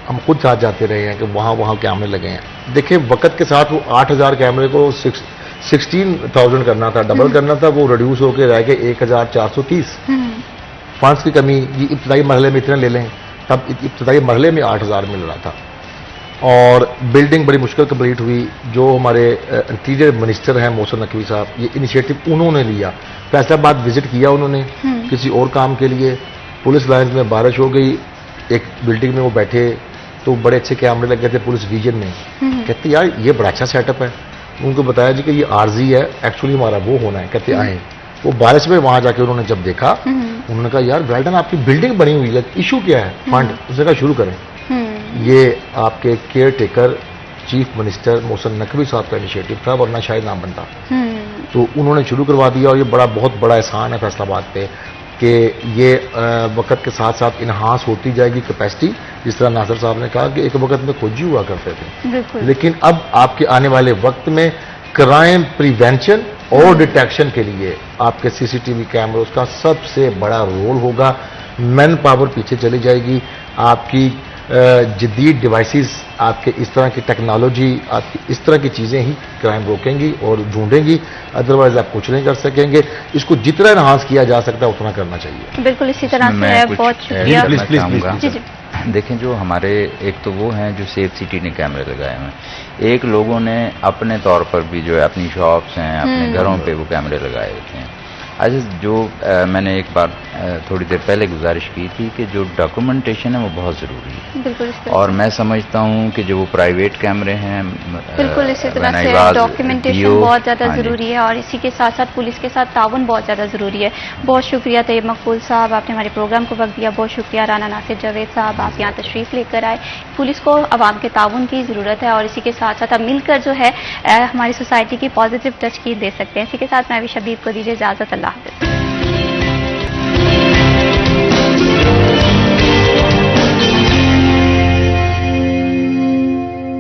ہم خود ساتھ جاتے رہے ہیں کہ وہاں کیمرے لگے ہیں. دیکھیں وقت کے ساتھ وہ 8000 کیمرے کو 16,000 کرنا تھا، ڈبل کرنا تھا، وہ ریڈیوس ہو کے رہ گئے 1430. فنڈس کی کمی، یہ ابتدائی مرحلے میں اتنے لے لیں، تب ابتدائی مرحلے میں 8000 مل رہا تھا. اور بلڈنگ بڑی مشکل کمپلیٹ ہوئی. جو ہمارے انٹیریئر منسٹر ہیں محسن نقوی صاحب، یہ انیشیٹو انہوں نے لیا. فیصل آباد وزٹ کیا انہوں نے کسی اور کام کے لیے. پولیس لائنز میں بارش ہو گئی، ایک بلڈنگ میں وہ بیٹھے تو بڑے اچھے کیمرے لگے تھے پولیس ڈویژن میں. کہتے یار یہ بڑا اچھا سیٹ اپ ہے. ان کو بتایا جی کہ یہ عارضی ہے، ایکچولی ہمارا وہ ہونا ہے. کہتے آئیں. وہ بارش میں وہاں جا کے انہوں نے جب دیکھا، انہوں نے کہا یار ویل ڈن، آپ کی بلڈنگ بنی ہوئی ہے، ایشو کیا ہے؟ فنڈ. اس نے کہا شروع کریں. یہ آپ کے care taker chief minister Mohsin Naqvi صاحب کا انیشیٹو تھا، ورنہ شاید نام بنتا. تو انہوں نے شروع کروا دیا. اور یہ بہت بڑا احسان ہے فیصل آباد پہ کہ یہ وقت کے ساتھ ساتھ انہانس ہوتی جائے گی کیپیسٹی. جس طرح ناصر صاحب نے کہا کہ ایک وقت میں کھوجی ہوا کرتے تھے، لیکن اب آپ کے آنے والے وقت میں کرائم پریونشن اور ڈیٹیکشن کے لیے آپ کے سی سی ٹی وی کیمروں کا سب سے بڑا رول ہوگا. مین پاور پیچھے چلی جائے گی. آپ کی جدید ڈیوائسز، آپ کے اس طرح کی ٹیکنالوجی، آپ کی اس طرح کی چیزیں ہی کرائم روکیں گی اور ڈھونڈیں گی. ادروائز آپ کچھ نہیں کر سکیں گے. اس کو جتنا انہانس کیا جا سکتا ہے اتنا کرنا چاہیے. بالکل اسی طرح سے ہے. بہت شکریہ. دیکھیں جو ہمارے ایک تو وہ ہیں جو سیف سٹی نے کیمرے لگائے ہوئے ہیں، ایک لوگوں نے اپنے طور پر بھی جو ہے اپنی شاپس ہیں، اپنے گھروں پہ وہ کیمرے لگائے ہوتے ہیں. جو میں نے ایک بار تھوڑی دیر پہلے گزارش کی تھی کہ جو ڈاکومنٹیشن ہے وہ بہت ضروری ہے. بالکل. اور میں سمجھتا ہوں کہ جو وہ پرائیویٹ کیمرے ہیں، بالکل اسی طرح سے ڈاکیومنٹیشن بہت زیادہ ضروری ہے. اور اسی کے ساتھ ساتھ پولیس کے ساتھ تعاون بہت زیادہ ضروری ہے. بہت شکریہ طیب مقبول صاحب، آپ نے ہمارے پروگرام کو وقت دیا. بہت شکریہ رانا ناصر جاوید صاحب، آپ یہاں تشریف لے کر آئے. پولیس کو عوام کے تعاون کی ضرورت ہے، اور اسی کے ساتھ ساتھ اب مل کر جو ہے ہماری سوسائٹی کی پازیٹیو ٹچ کی دے سکتے ہیں. اسی کے ساتھ میں بھی شبیب کو دیجیے اجازت. اللہ حافظ.